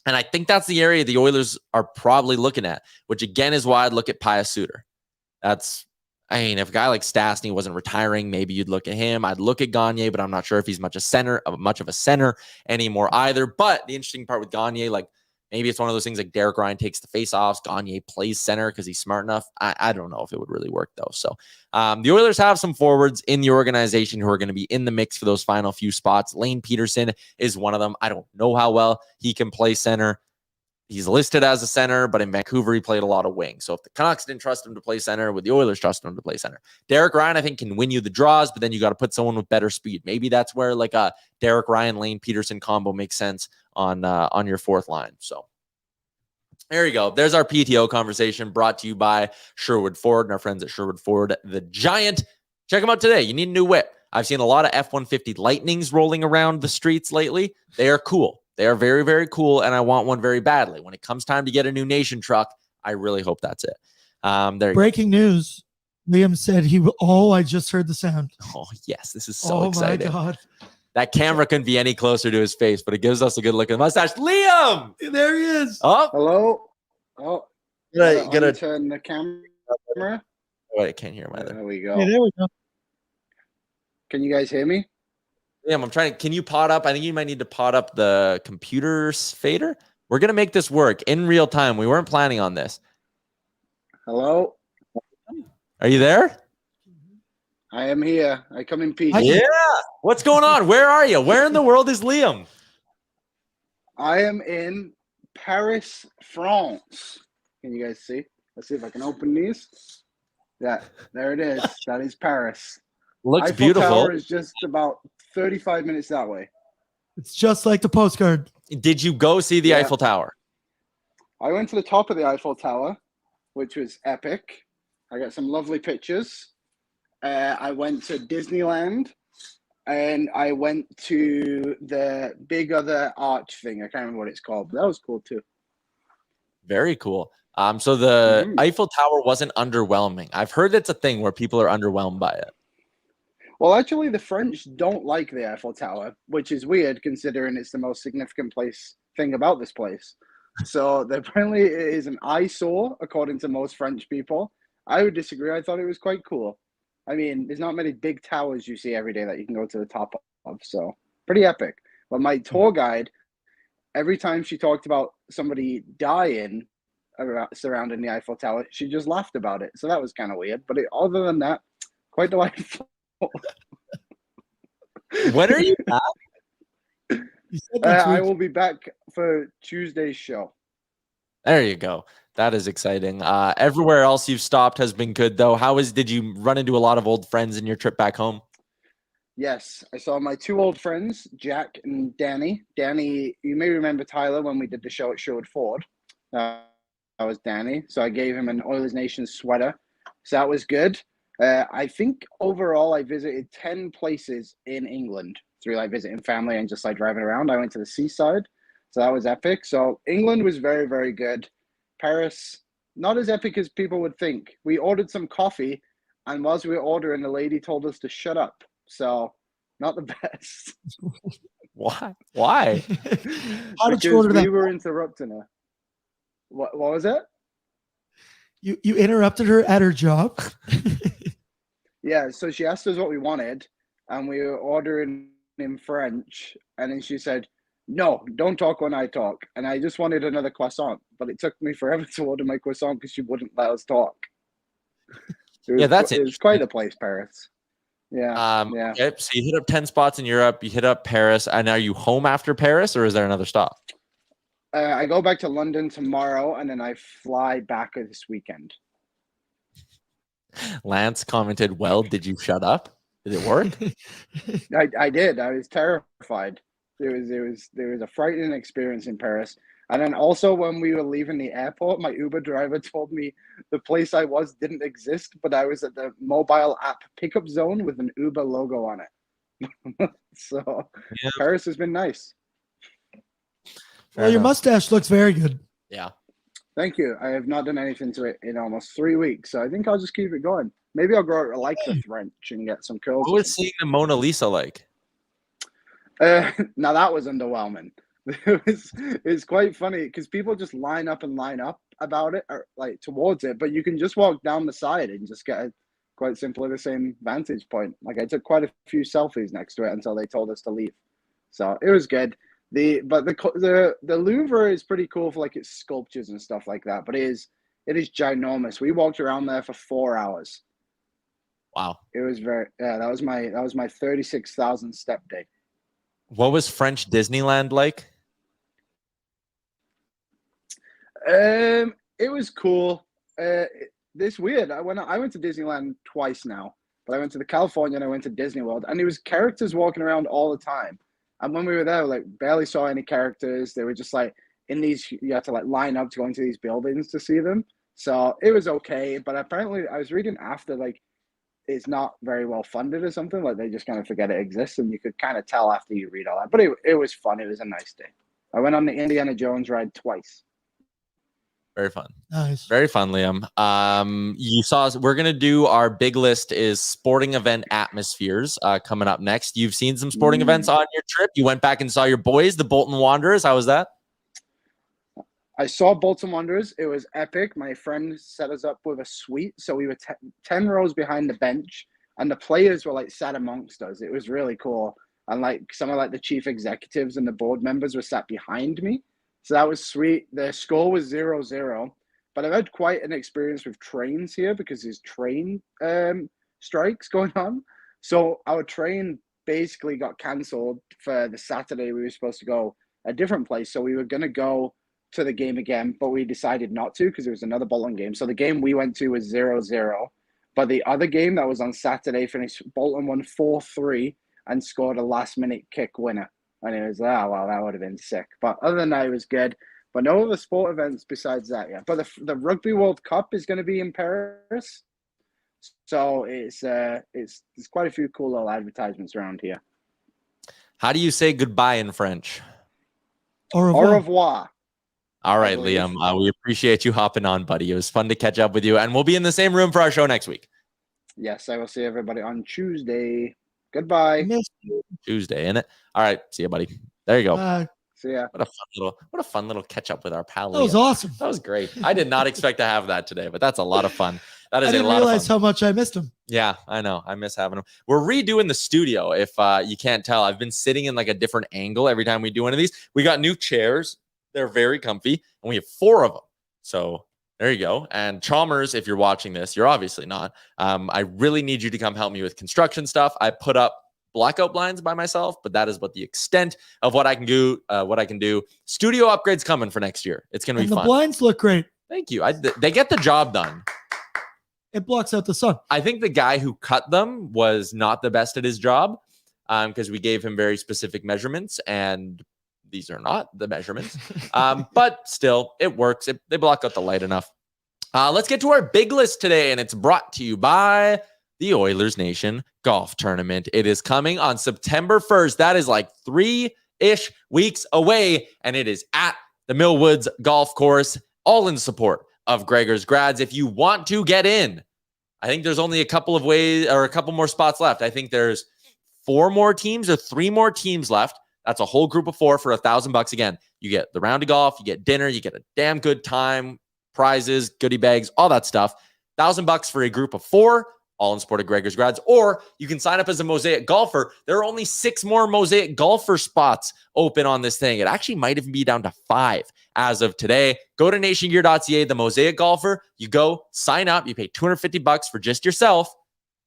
And I think that's the area the Oilers are probably looking at, which again is why I'd look at Pius Suter. If a guy like Stastny wasn't retiring, maybe you'd look at him. I'd look at Gagne, but I'm not sure if he's much of a center anymore either. But the interesting part with Gagne, like maybe it's one of those things like Derek Ryan takes the faceoffs, Gagne plays center because he's smart enough. I don't know if it would really work though. So the Oilers have some forwards in the organization who are going to be in the mix for those final few spots. Lane Peterson is one of them. I don't know how well he can play center. He's listed as a center, but in Vancouver, he played a lot of wing. So if the Canucks didn't trust him to play center, would the Oilers trust him to play center? Derek Ryan, I think, can win you the draws, but then you got to put someone with better speed. Maybe that's where like a Derek Ryan, Lane Peterson combo makes sense on your fourth line. So there you go. There's our PTO conversation brought to you by Sherwood Ford and our friends at Sherwood Ford, the Giant. Check them out today. You need a new whip. I've seen a lot of F-150 Lightnings rolling around the streets lately. They are cool. They are very, very cool, and I want one very badly. When it comes time to get a new Nation truck, I really hope that's it. Breaking news. Liam said he will. Oh, I just heard the sound. Oh, yes. This is so Oh exciting. my God. That camera couldn't be any closer to his face, but it gives us a good look at the mustache. Liam! There he is. Oh, Hello? Oh, gonna turn the camera. Oh, I can't hear him either. There we Yeah, go. there we go. Can you guys hear me? Liam, I'm trying. Can you pot up? I think you might need to pot up the computer fader. We're gonna make this work in real time. We weren't planning on this. Hello? Are you there? I am here. I come in peace. Yeah. What's going on? Where are you? Where in the world is Liam? I am in Paris, France. Can you guys see? Let's see if I can open these. Yeah, there it is. That is Paris. Looks Eiffel beautiful. Tower is just about 35 minutes that way. It's just like the postcard. Did you go see the Yeah. Eiffel Tower? I went to the top of the Eiffel Tower, which was epic. I got some lovely pictures. I went to Disneyland, and I went to the big other arch thing. I can't remember what it's called, but that was cool too. Very cool. So the Eiffel Tower wasn't underwhelming. I've heard it's a thing where people are underwhelmed by it. Well, actually, the French don't like the Eiffel Tower, which is weird considering it's the most significant thing about this place. So apparently it is an eyesore, according to most French people. I would disagree. I thought it was quite cool. I mean, there's not many big towers you see every day that you can go to the top of, so pretty epic. But my tour guide, every time she talked about somebody dying surrounding the Eiffel Tower, she just laughed about it. So that was kind of weird. But other than that, quite delightful. When are you back? You said next I week. will be back for Tuesday's show. There you go. That is exciting. Everywhere else you've stopped has been good, though. Did you run into a lot of old friends in your trip back home? Yes, I saw my two old friends, Jack and Danny. Danny, you may remember Tyler when we did the show at Sherwood Ford. That was Danny. So I gave him an Oilers Nation sweater. So that was good. I think overall I visited 10 places in England through like visiting family and just like driving around. I went to the seaside. So that was epic. So England was very, very good. Paris, not as epic as people would think. We ordered some coffee, and whilst we were ordering, the lady told us to shut up. So, not the best. Why? Why? How did you order that? We were interrupting her. What was it? You interrupted her at her job. Yeah, so she asked us what we wanted, and we were ordering in French, and then she said, "No, don't talk when I talk." And I just wanted another croissant, but it took me forever to order my croissant because she wouldn't let us talk. Yeah, that's it. It was quite a place, Paris. Yeah. Yeah. Okay, so you hit up 10 spots in Europe. You hit up Paris. And are you home after Paris, or is there another stop? I go back to London tomorrow, and then I fly back this weekend. Lance commented, "Well, did you shut up? Did it work?" I did. I was terrified. There was a frightening experience in Paris. And then also when we were leaving the airport, my Uber driver told me the place I was didn't exist, but I was at the mobile app pickup zone with an Uber logo on it. So yeah. Paris has been nice. Well, your mustache looks very good. Yeah. Thank you. I have not done anything to it in almost 3 weeks, so I think I'll just keep it going. Maybe I'll grow it like the French and get some curls. What was seeing the Mona Lisa like? Now that was underwhelming. It was quite funny because people just line up about it, or like towards it, but you can just walk down the side and just get quite simply the same vantage point. Like I took quite a few selfies next to it until they told us to leave, so it was good. The Louvre is pretty cool for like its sculptures and stuff like that, but it is ginormous. We walked around there for 4 hours. Wow, it was that was my 36,000 step day. What was French Disneyland like? It was cool. This weird. I went to Disneyland twice now, but I went to the California and I went to Disney World, and there was characters walking around all the time. And when we were there, like barely saw any characters. They were just like in these. You had to like line up to go into these buildings to see them. So it was okay, but apparently I was reading after like it's not very well funded or something. Like they just kind of forget it exists, and you could kind of tell after you read all that. But it was fun. It was a nice day. I went on the Indiana Jones ride twice. Very fun. Nice. Very fun, Liam. You saw us. We're going to do our big list is sporting event atmospheres coming up next. You've seen some sporting events on your trip. You went back and saw your boys, the Bolton Wanderers. How was that? I saw Bolton Wanderers. It was epic. My friend set us up with a suite. So we were 10 rows behind the bench, and the players were like sat amongst us. It was really cool. And like some of like the chief executives and the board members were sat behind me. So that was sweet. The score was 0-0. But I've had quite an experience with trains here because there's train strikes going on. So our train basically got cancelled for the Saturday. We were supposed to go a different place. So we were going to go to the game again, but we decided not to because there was another Bolton game. So the game we went to was 0-0. But the other game that was on Saturday finished, Bolton won 4-3 and scored a last-minute kick winner. And it was, well, that would have been sick. But other than that, it was good. But no other sport events besides that, yeah. But the Rugby World Cup is going to be in Paris. So it's there's quite a few cool little advertisements around here. How do you say goodbye in French? Au revoir. Au revoir. All right, Liam. We appreciate you hopping on, buddy. It was fun to catch up with you. And we'll be in the same room for our show next week. Yes, I will see everybody on Tuesday. Goodbye. Tuesday, innit? All right. See you, buddy. There you go. See ya. What a fun little catch up with our pal. That was awesome. That was great. I did not expect to have that today, but that's a lot of fun. That is I didn't a lot realize of fun. how much I missed him. Yeah, I know. I miss having him. We're redoing the studio. If you can't tell, I've been sitting in like a different angle every time we do one of these. We got new chairs. They're very comfy, and we have 4 of them. So there you go. And Chalmers, if you're watching this, you're obviously not. I really need you to come help me with construction stuff. I put up blackout blinds by myself, but that is what the extent of what I can do. Studio upgrades coming for next year. It's going to be fun. The blinds look great. Thank you. They get the job done. It blocks out the sun. I think the guy who cut them was not the best at his job because we gave him very specific measurements, and these are not the measurements. But still, it works. They block out the light enough. Let's get to our big list today, and it's brought to you by the Oilersnation Golf Tournament. It is coming on September 1st. That is like 3-ish weeks away, and it is at the Millwoods Golf Course, all in support of Gregor's Grads. If you want to get in, I think there's only a couple of ways or a couple more spots left. I think there's 4 more teams or 3 more teams left. That's a whole group of 4 for $1,000 again. You get the round of golf, you get dinner, you get a damn good time, prizes, goodie bags, all that stuff. $1,000 for a group of 4, all in support of Gregor's Grads. Or you can sign up as a Mosaic golfer. There are only 6 more Mosaic golfer spots open on this thing. It actually might even be down to 5 as of today. Go to nationgear.ca, the Mosaic golfer. You go, sign up. You pay $250 for just yourself.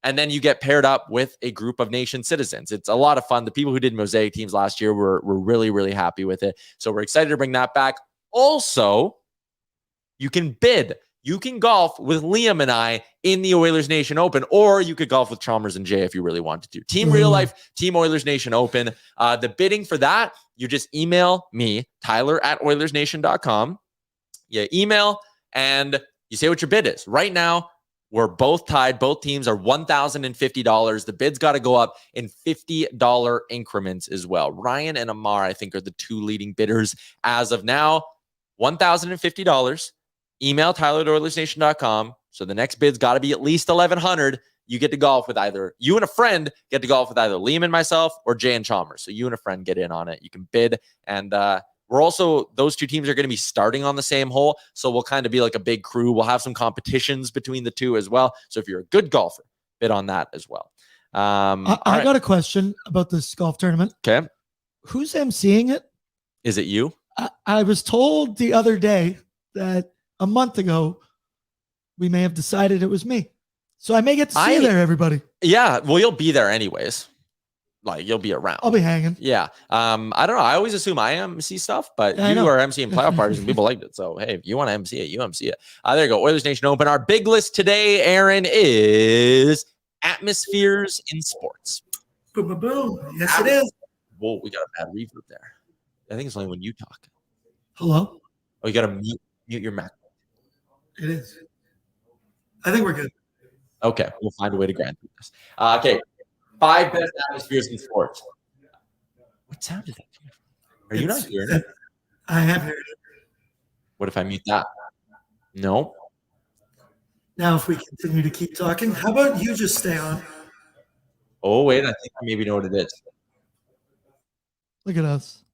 And then you get paired up with a group of Nation citizens. It's a lot of fun. The people who did Mosaic teams last year were really, really happy with it. So we're excited to bring that back. Also, you can bid. You can golf with Liam and I in the Oilers Nation Open, or you could golf with Chalmers and Jay if you really wanted to. Team Real Life, Team Oilers Nation Open. The bidding for that, you just email me, Tyler@oilersnation.com. You email and you say what your bid is. Right now, we're both tied. Both teams are $1,050. The bid's got to go up in $50 increments as well. Ryan and Amar, I think, are the 2 leading bidders as of now. $1,050. Email Tyler@oilersnation.com. So the next bid's got to be at least $1,100. You get to golf with either you and a friend get to golf with either Liam and myself or Jay and Chalmers. So you and a friend get in on it. You can bid, and we're also, those 2 teams are going to be starting on the same hole. So we'll kind of be like a big crew. We'll have some competitions between the 2 as well. So if you're a good golfer, bid on that as well. I got a question about this golf tournament. Okay. Who's emceeing it? Is it you? I was told the other day that a month ago, we may have decided it was me. So I may get to see you there, everybody. Yeah. Well, you'll be there anyways. Like, you'll be around. I'll be hanging. Yeah. I don't know. I always assume I MC stuff, but you are MCing playoff parties and people liked it. So, hey, if you want to MC it, you MC it. There you go. Oilers Nation Open. Our big list today, Aaron, is atmospheres in sports. Boom, boom, boom. Yes, it is. Whoa, we got a bad reverb there. I think it's only when you talk. Hello? Oh, you got to mute your Mac. It is. I think we're good. Okay. We'll find a way to grant this. Okay. 5 best atmospheres in sports. What sound is that? Are you not hearing it? I have heard it. What if I mute that? No. Now, if we continue to keep talking, how about you just stay on? Oh, wait. I think I maybe know what it is. Look at us.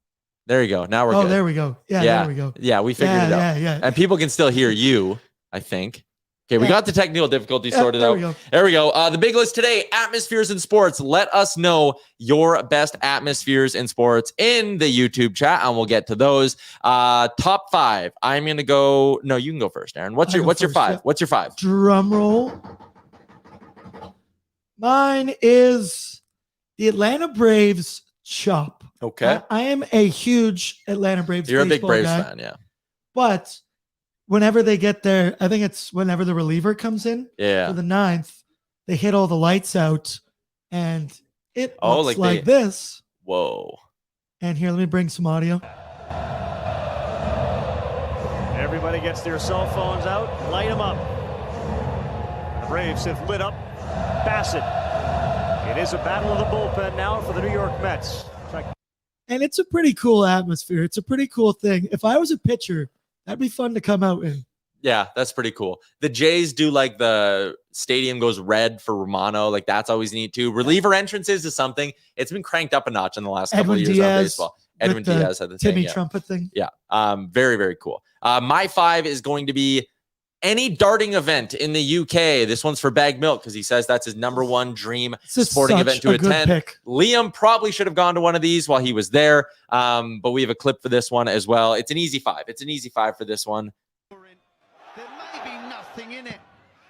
There you go. Now we're good. Oh, there we go. Yeah, there we go. Yeah, we figured it out. Yeah. And people can still hear you, I think. Okay, we got the technical difficulty sorted out. There we go. The big list today, atmospheres in sports. Let us know your best atmospheres in sports in the YouTube chat, and we'll get to those. Top 5. I'm going to go. No, you can go first, Aaron. What's your 5? Yeah. What's your 5? Drum roll. Mine is the Atlanta Braves chop. Okay. I am a huge Atlanta Braves You're a big Braves guy, fan, yeah. But whenever they get there, I think it's whenever the reliever comes in for the 9th, they hit all the lights out, and it looks like this. Whoa. And here, let me bring some audio. Everybody gets their cell phones out, light them up. The Braves have lit up Bassett. It is a battle of the bullpen now for the New York Mets. And it's a pretty cool atmosphere. It's a pretty cool thing. If I was a pitcher, that'd be fun to come out in. Yeah, that's pretty cool. The Jays do like the stadium goes red for Romano. Like that's always neat too. Reliever entrances is something. It's been cranked up a notch in the last couple of years on baseball. Edwin Diaz had the Timmy trumpet thing. Yeah. Very, very cool. My 5 is going to be any darting event in the UK. This one's for Bag Milk because he says that's his number 1 dream sporting event to attend. Liam probably should have gone to one of these while he was there, but we have a clip for this one as well. It's an easy 5. It's an easy 5 for this one. There may be nothing in it.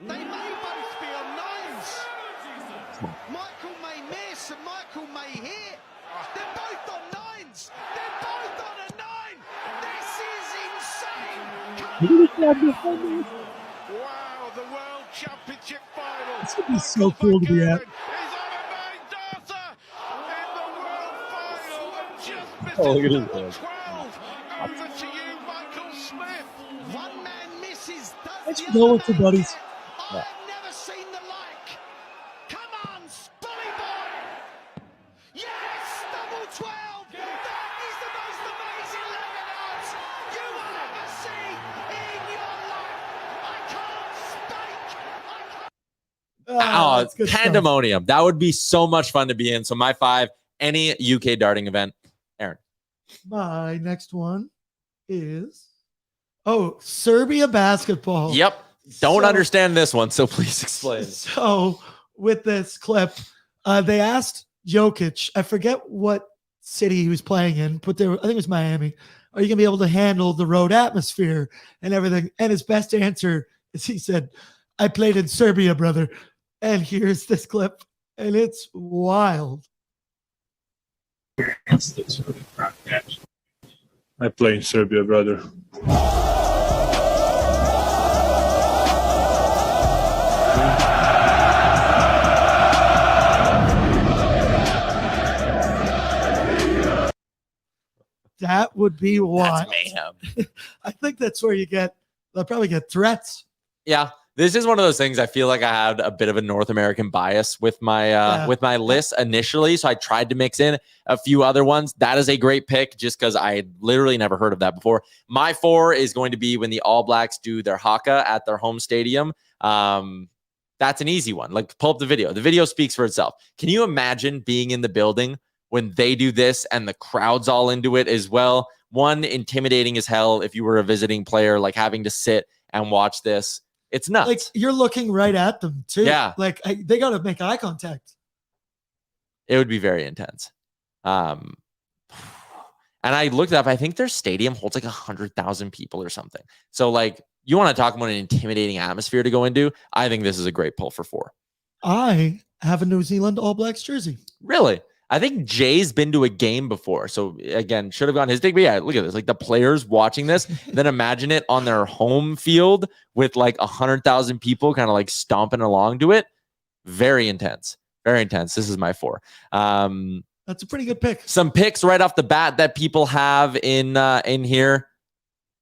They may both be on 9s. Michael may miss and Michael may hit. They're both on 9s. They're both on a 9. This is insane. Wow, the World Championship final. This would be so cool to be at. Oh, look at this. 12. Over to you, Michael Smith. One man misses. Let's go with the buddies. I've never seen the like. Come on, Spolly boy. Yes, double 12. That is the most amazing Lemonades you will ever see in your life. I can't speak. Oh, pandemonium. Stuff. That would be so much fun to be in. So my 5, any UK darting event. Aaron. My next one is Serbia basketball. Yep. Don't understand this one, so please explain. So with this clip, they asked Jokic, I forget what city he was playing in, but I think it was Miami. Are you gonna be able to handle the road atmosphere and everything? And his best answer is he said, I played in Serbia, brother. And here's this clip, and it's wild. I play in Serbia, brother. That would be wild. That's mayhem. I think that's where they'll probably get threats. Yeah. This is one of those things I feel like I had a bit of a North American bias with my list initially. So I tried to mix in a few other ones. That is a great pick just because I had literally never heard of that before. My 4 is going to be when the All Blacks do their haka at their home stadium. That's an easy one. Like pull up the video. The video speaks for itself. Can you imagine being in the building when they do this and the crowd's all into it as well? One, intimidating as hell if you were a visiting player, like having to sit and watch this. It's nuts. Like you're looking right at them too. Yeah. Like they got to make eye contact. It would be very intense. And I looked up, I think their stadium holds like 100,000 people or something. So like you want to talk about an intimidating atmosphere to go into. I think this is a great pull for 4. I have a New Zealand All Blacks jersey. Really? I think Jay's been to a game before. So again, should have gone his dig. But yeah, look at this. Like the players watching this, then imagine it on their home field with like 100,000 people kind of like stomping along to it. Very intense. Very intense. This is my 4. That's a pretty good pick. Some picks right off the bat that people have in here.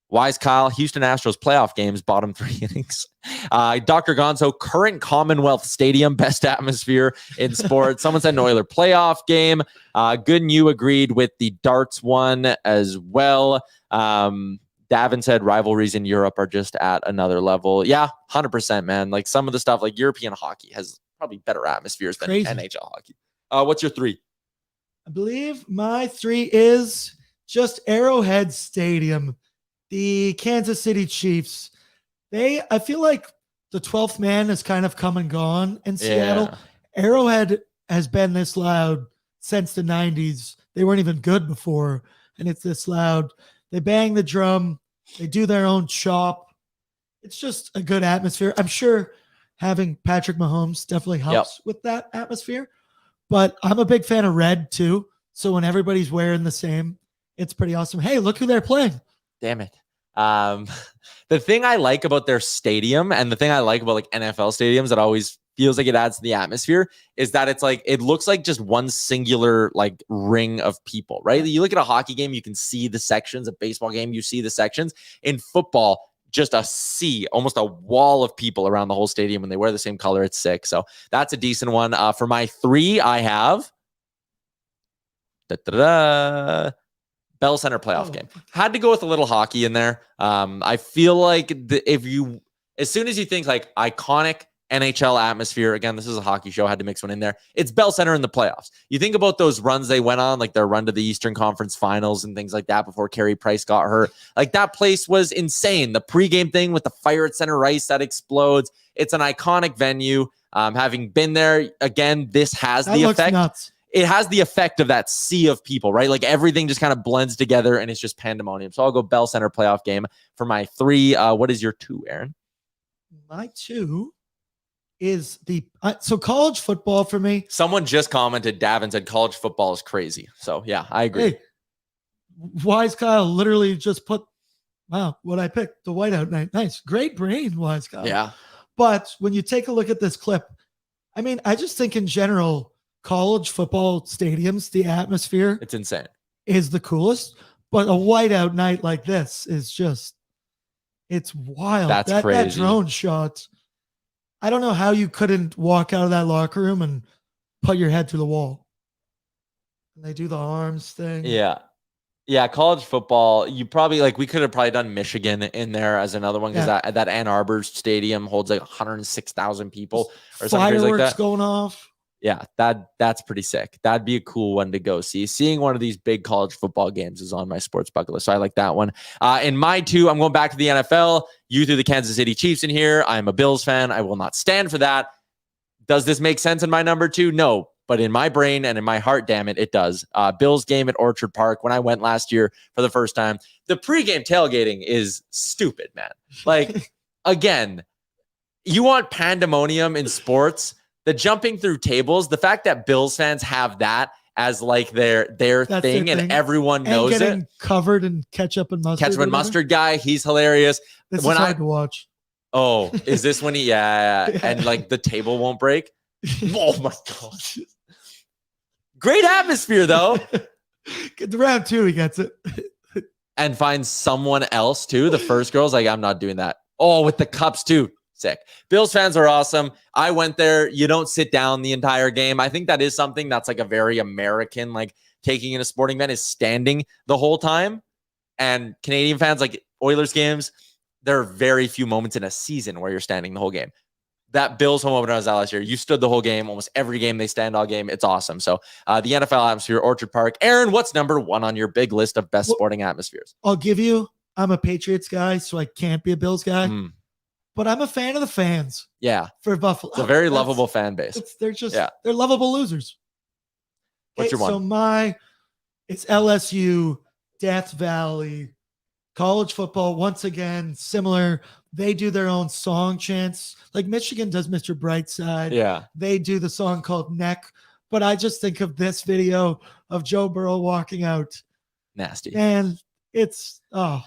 Wise Kyle, Houston Astros playoff games, bottom 3 innings. Dr. Gonzo, current Commonwealth Stadium, best atmosphere in sports. Someone said an Oiler playoff game. Good and you agreed with the darts one as well. Davin said rivalries in Europe are just at another level. Yeah, 100%, man. Like some of the stuff, like European hockey has probably better atmospheres than Crazy. NHL hockey. What's your 3? I believe my 3 is just Arrowhead Stadium. The Kansas City Chiefs. I feel like the 12th man has kind of come and gone in Seattle. Yeah. Arrowhead has been this loud since the 90s. They weren't even good before, and it's this loud. They bang the drum. They do their own chop. It's just a good atmosphere. I'm sure having Patrick Mahomes definitely helps with that atmosphere, but I'm a big fan of red too. So when everybody's wearing the same, it's pretty awesome. Hey, look who they're playing. Damn it. The thing I like about their stadium and the thing I like about like NFL stadiums that always feels like it adds to the atmosphere is that it's like, it looks like just one singular like ring of people, right? You look at a hockey game, you can see the sections. A baseball game, you see the sections. In football, just a sea, almost a wall of people around the whole stadium, and they wear the same color. It's sick. So that's a decent one. For my 3, I have Bell Center playoff game. Had to go with a little hockey in there. I feel like as soon as you think like iconic NHL atmosphere, again, this is a hockey show, I had to mix one in there. It's Bell Center in the playoffs. You think about those runs they went on, like their run to the Eastern Conference Finals and things like that before Carey Price got hurt. Like that place was insane. The pregame thing with the fire at center ice that explodes. It's an iconic venue. Having been there, again, this has the effect. Nuts. It has the effect of that sea of people, right? Like everything just kind of blends together and it's just pandemonium. So I'll go Bell Center playoff game for my 3. What is your 2, Aaron? My 2 is so college football for me. Someone just commented, Davin said college football is crazy. So yeah, I agree. Hey, Wise Kyle literally just put, wow, what I picked, the whiteout night. Nice. Great brain, Wise Kyle. Yeah. But when you take a look at this clip, I mean, I just think in general, college football stadiums, the atmosphere, it's insane, is the coolest. But a whiteout night like this is just, it's wild. That's crazy. That drone shot. I don't know how you couldn't walk out of that locker room and put your head through the wall. And they do the arms thing. Yeah. Yeah, college football, you probably like we could have probably done Michigan in there as another one because that Ann Arbor stadium holds like 106,000 people or something crazy like that. Going off. Yeah, that's pretty sick. That'd be a cool one to go see. Seeing one of these big college football games is on my sports bucket list. So I like that one. In my 2, I'm going back to the NFL. You threw the Kansas City Chiefs in here. I'm a Bills fan. I will not stand for that. Does this make sense in my number 2? No. But in my brain and in my heart, damn it, it does. Bills game at Orchard Park when I went last year for the first time. The pregame tailgating is stupid, man. Like, again, you want pandemonium in sports. The jumping through tables, the fact that Bills fans have that as like their thing and everyone knows it. Covered in ketchup and mustard. Ketchup and mustard guy, he's hilarious. This is hard to watch. Oh, is this when he? Yeah. And like the table won't break. Oh my gosh. Great atmosphere though. The round 2, he gets it. And finds someone else too. The first girl's like, I'm not doing that. Oh, with the cups too. Sick. Bills fans are awesome. I went there. You don't sit down the entire game. I think that is something that's like a very American, like taking in a sporting event is standing the whole time. And Canadian fans, like Oilers games, there are very few moments in a season where you're standing the whole game. That Bills home opener I was out last year, you stood the whole game. Almost every game they stand all game. It's awesome. So the NFL atmosphere, Orchard Park. Aaron, what's number 1 on your big list of best sporting atmospheres? I'll give you, I'm a Patriots guy, so I can't be a Bills guy. But I'm a fan of the fans. Yeah. For Buffalo. It's a very lovable fan base. They're lovable losers. What's your one? So it's LSU, Death Valley, college football. Once again, similar. They do their own song chants. Like Michigan does Mr. Brightside. Yeah. They do the song called Neck. But I just think of this video of Joe Burrow walking out. Nasty. And it's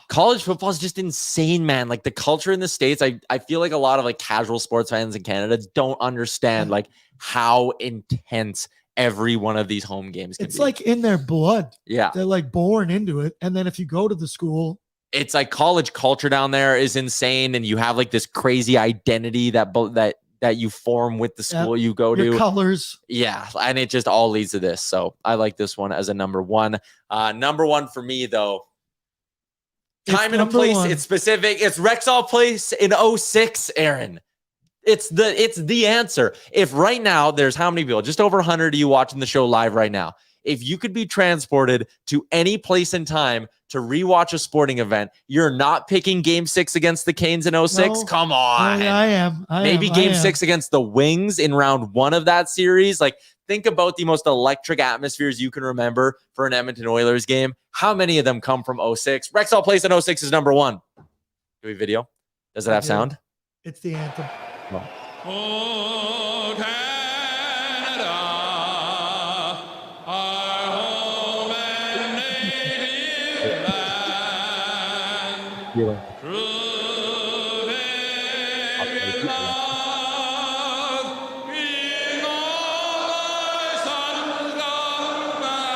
college football is just insane, man. Like the culture in the States, I feel like a lot of like casual sports fans in Canada don't understand like how intense every one of these home games can be. It's like in their blood. Yeah. They're like born into it. And then if you go to the school, it's like college culture down there is insane. And you have like this crazy identity that you form with the school you go to. Colors. Yeah. And it just all leads to this. So I like this one as a number 1. Number 1 for me though, Time and a number place. one. It's specific. It's Rexall Place in 06, Aaron. It's the answer. If right now there's how many people? Just over 100 of you watching the show live right now. If you could be transported to any place in time to rewatch a sporting event, you're not picking Game 6 against the Canes in 06? No. Come on. I am. Maybe Game 6 against the Wings in round 1 of that series. Like, think about the most electric atmospheres you can remember for an Edmonton Oilers game. How many of them come from 06? Rexall Place in 06 is number 1. Do we video? Does it have sound? It's the anthem. Oh, Canada, our home and native land. True very love, bring all thy sons gone back.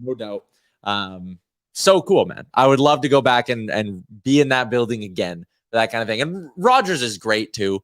No doubt. So cool, man. I would love to go back and be in that building again, that kind of thing. And Rogers is great too.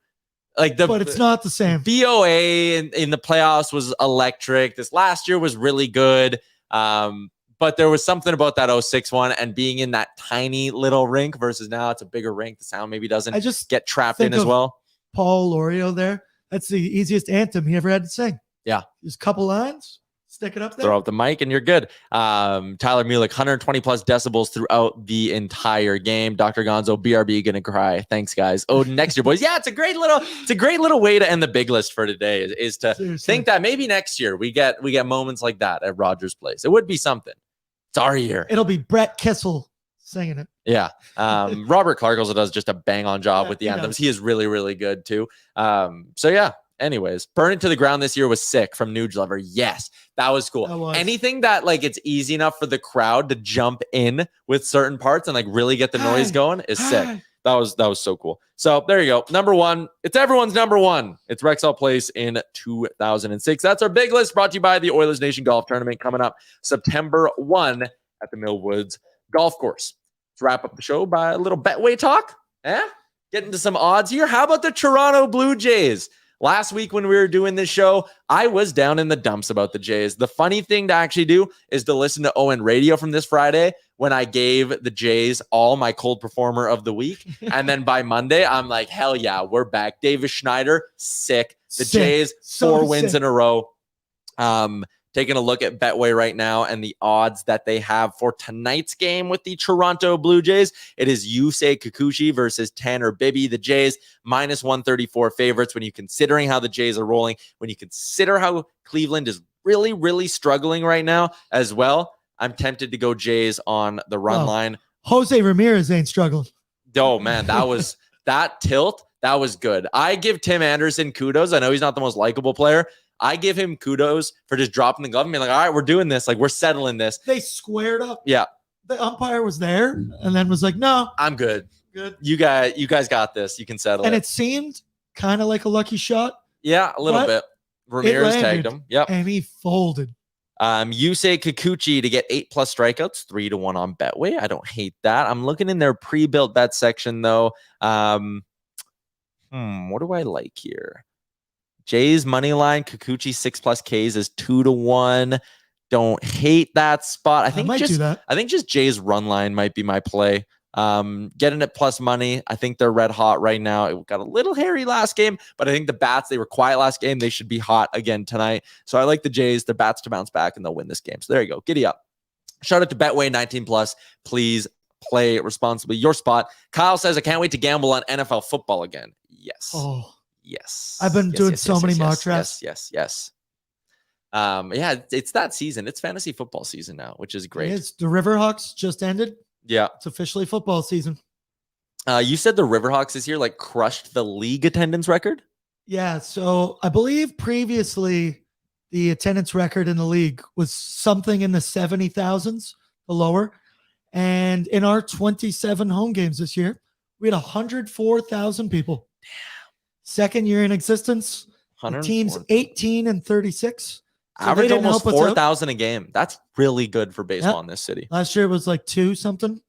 But it's not the same. BOA in the playoffs was electric. This last year was really good. But there was something about that 06 one and being in that tiny little rink versus now it's a bigger rink. The sound maybe doesn't get trapped in as well. Paul Lorio there. That's the easiest anthem he ever had to sing. Yeah. Just a couple lines. Stick it up there. Throw up the mic and you're good. Tyler Yaremchuk, 120 plus decibels throughout the entire game. Dr. Gonzo, BRB gonna cry. Thanks, guys. Oh, next year, boys. Yeah, it's a great little way to end the big list for today. Is to think that maybe next year we get moments like that at Rogers Place. It would be something. It's our year. It'll be Brett Kissel singing it. Yeah. Robert Clark also does just a bang on job with the anthems. He is really, really good too. So yeah. Anyways, Burn It to the Ground this year was sick from Nugent-Hopkins. Yes, that was cool. Anything that like it's easy enough for the crowd to jump in with certain parts and like really get the noise going is sick. That was so cool. So there you go. Number 1. It's everyone's number 1. It's Rexall Place in 2006. That's our big list brought to you by the Oilersnation Golf Tournament coming up September 1 at the Millwoods Golf Course. Let's wrap up the show by a little Betway talk. Get into some odds here. How about the Toronto Blue Jays? Last week when we were doing this show, I was down in the dumps about the Jays. The funny thing to actually do is to listen to Owen Radio from this Friday when I gave the Jays all my cold performer of the week. And then by Monday, I'm like, hell yeah, we're back. Davis Schneider, sick. The Jays, 4 wins in a row. Taking a look at Betway right now and the odds that they have for tonight's game with the Toronto Blue Jays. It is Yusei Kikuchi versus Tanner Bibby. The Jays minus 134 favorites when you're considering how the Jays are rolling, when you consider how Cleveland is really, really struggling right now as well. I'm tempted to go Jays on the run line. Jose Ramirez ain't struggling. Oh, man, that was that tilt. That was good. I give Tim Anderson kudos. I know he's not the most likable player. I give him kudos for just dropping the glove and being like, all right, we're doing this. Like, we're settling this. They squared up. Yeah. The umpire was there and then was like, no. I'm good. Good. You guys got this. You can settle and it. it seemed kind of like a lucky shot. Yeah, a little bit. Ramirez tagged him. Yep. And he folded. Yusei Kikuchi to get 8+ strikeouts, 3-1 on Betway. I don't hate that. I'm looking in their pre-built bet section though. What do I like here? Jays money line, Kikuchi 6+ Ks is 2-1. Don't hate that spot. I think just Jays run line might be my play. Getting it plus money. I think they're red hot right now. It got a little hairy last game, but I think the bats, they were quiet last game. They should be hot again tonight. So I like the Jays, the bats to bounce back and they'll win this game. So there you go. Giddy up. Shout out to Betway 19+. Please play responsibly. Your spot. Kyle says, I can't wait to gamble on NFL football again. Yes. Oh, Yes. I've been Yes, doing yes, so yes, many yes, mock yes, drafts. Yes. Yeah, it's that season. It's fantasy football season now, which is great. It is. The Riverhawks just ended. Yeah. It's officially football season. You said the Riverhawks this year like crushed the league attendance record? Yeah, so I believe previously the attendance record in the league was something in the 70,000s, the lower. And in our 27 home games this year, we had 104,000 people. Second year in existence. The team's 18 and 36. So Average they didn't almost help us out. 4,000 a game. That's really good for baseball in this city. Last year it was like 2 something.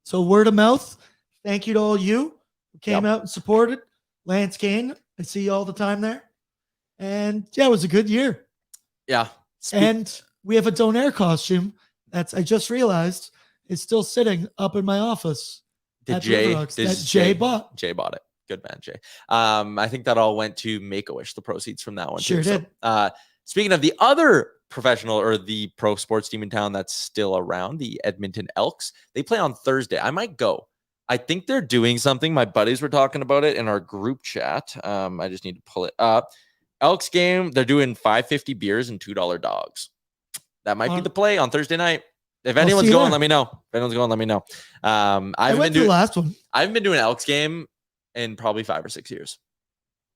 So word of mouth. Thank you to all you who came out and supported. Lance Kane, I see you all the time there. And yeah, it was a good year. Yeah. And we have a Donaire costume that's, I just realized, is still sitting up in my office. Jay bought. Jay bought it. Good man, Jay. I think that all went to Make-A-Wish, the proceeds from that one. Sure too. did. So, speaking of the other professional or the pro sports team in town that's still around, the Edmonton Elks, they play on Thursday. I might go. I think they're doing something. My buddies were talking about it in our group chat. I just need to pull it up. Elks game, they're doing $5.50 beers and $2 dogs. That might be the play on Thursday night. If anyone's going, let me know. If anyone's going, let me know. I went to the last one. I haven't been doing an Elks game in probably 5 or 6 years.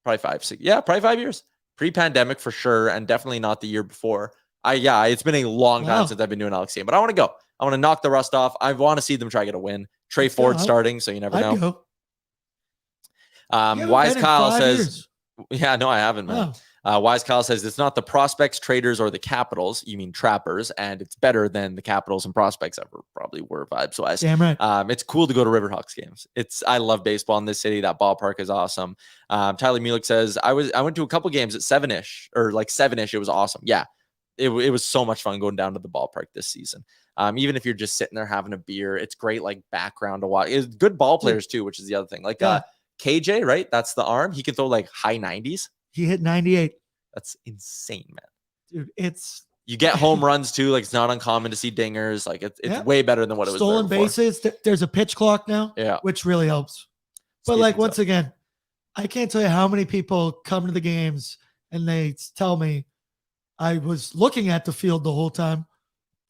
Probably 5, 6. Yeah, probably 5 years. Pre-pandemic for sure, and definitely not the year before. It's been a long time since I've been doing an Elks game, but I want to go. I want to knock the rust off. I want to see them try to get a win. Trey Ford starting, so you never know. Wise Kyle says, yeah, no, I haven't, man. Wise Kyle says, it's not the prospects, traders, or the Capitals. You mean trappers, and it's better than the Capitals and prospects ever probably were vibes-wise. Damn right. It's cool to go to Riverhawks games. I love baseball in this city. That ballpark is awesome. Tyler Yaremchuk says, I went to a couple games at 7-ish, or like 7-ish. It was awesome. Yeah, it was so much fun going down to the ballpark this season. Even if you're just sitting there having a beer, it's great like background to watch. It's good ball players too, which is the other thing. Like KJ, right? That's the arm. He can throw like high 90s. He hit 98. That's insane, Dude, man. you get home runs too. Like it's not uncommon to see dingers. Like it's way better than what it was. Stolen bases. There's a pitch clock now. Yeah, which really helps. But like once again, I can't tell you how many people come to the games and they tell me I was looking at the field the whole time.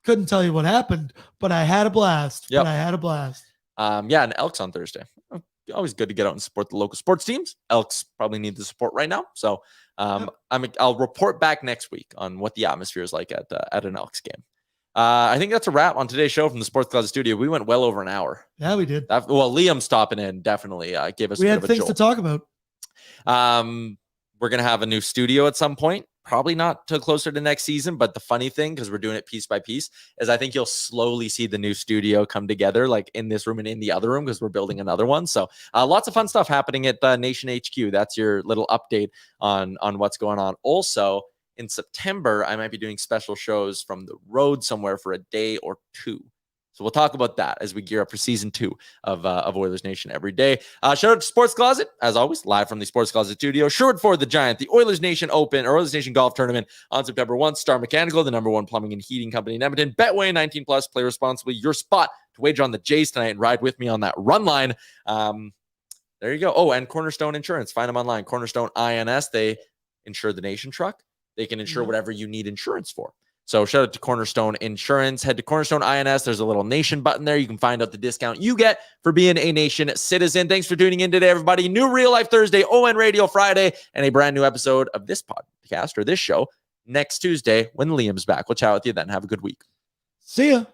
Couldn't tell you what happened, but I had a blast. Yep. But I had a blast. And Elks on Thursday. Always good to get out and support the local sports teams. Elks probably need the support right now. So I'll report back next week on what the atmosphere is like at an Elks game. I think that's a wrap on today's show from the Sports Closet Studio. We went well over an hour. Yeah, we did. Liam stopping in definitely gave us we had things to talk about. We're going to have a new studio at some point. Probably not till closer to next season, but the funny thing, because we're doing it piece by piece, is I think you'll slowly see the new studio come together, like in this room and in the other room, because we're building another one. So lots of fun stuff happening at Nation HQ. That's your little update on what's going on. Also, in September, I might be doing special shows from the road somewhere for a day or two. So we'll talk about that as we gear up for season 2 of Oilers Nation Everyday. Shout out to Sports Closet, as always, live from the Sports Closet studio. Short for the Giant, the Oilers Nation Open, or Oilers Nation Golf Tournament on September 1. Star Mechanical, the #1 plumbing and heating company in Edmonton. Betway 19+, play responsibly. Your spot to wager on the Jays tonight and ride with me on that run line. There you go. Oh, and Cornerstone Insurance. Find them online. Cornerstone INS. They insure the Nation truck. They can insure whatever you need insurance for. So shout out to Cornerstone Insurance. Head to Cornerstone INS. There's a little Nation button there. You can find out the discount you get for being a Nation citizen. Thanks for tuning in today, everybody. New Real Life Thursday, ON Radio Friday, and a brand new episode of this podcast or this show next Tuesday when Liam's back. We'll chat with you then. Have a good week. See ya.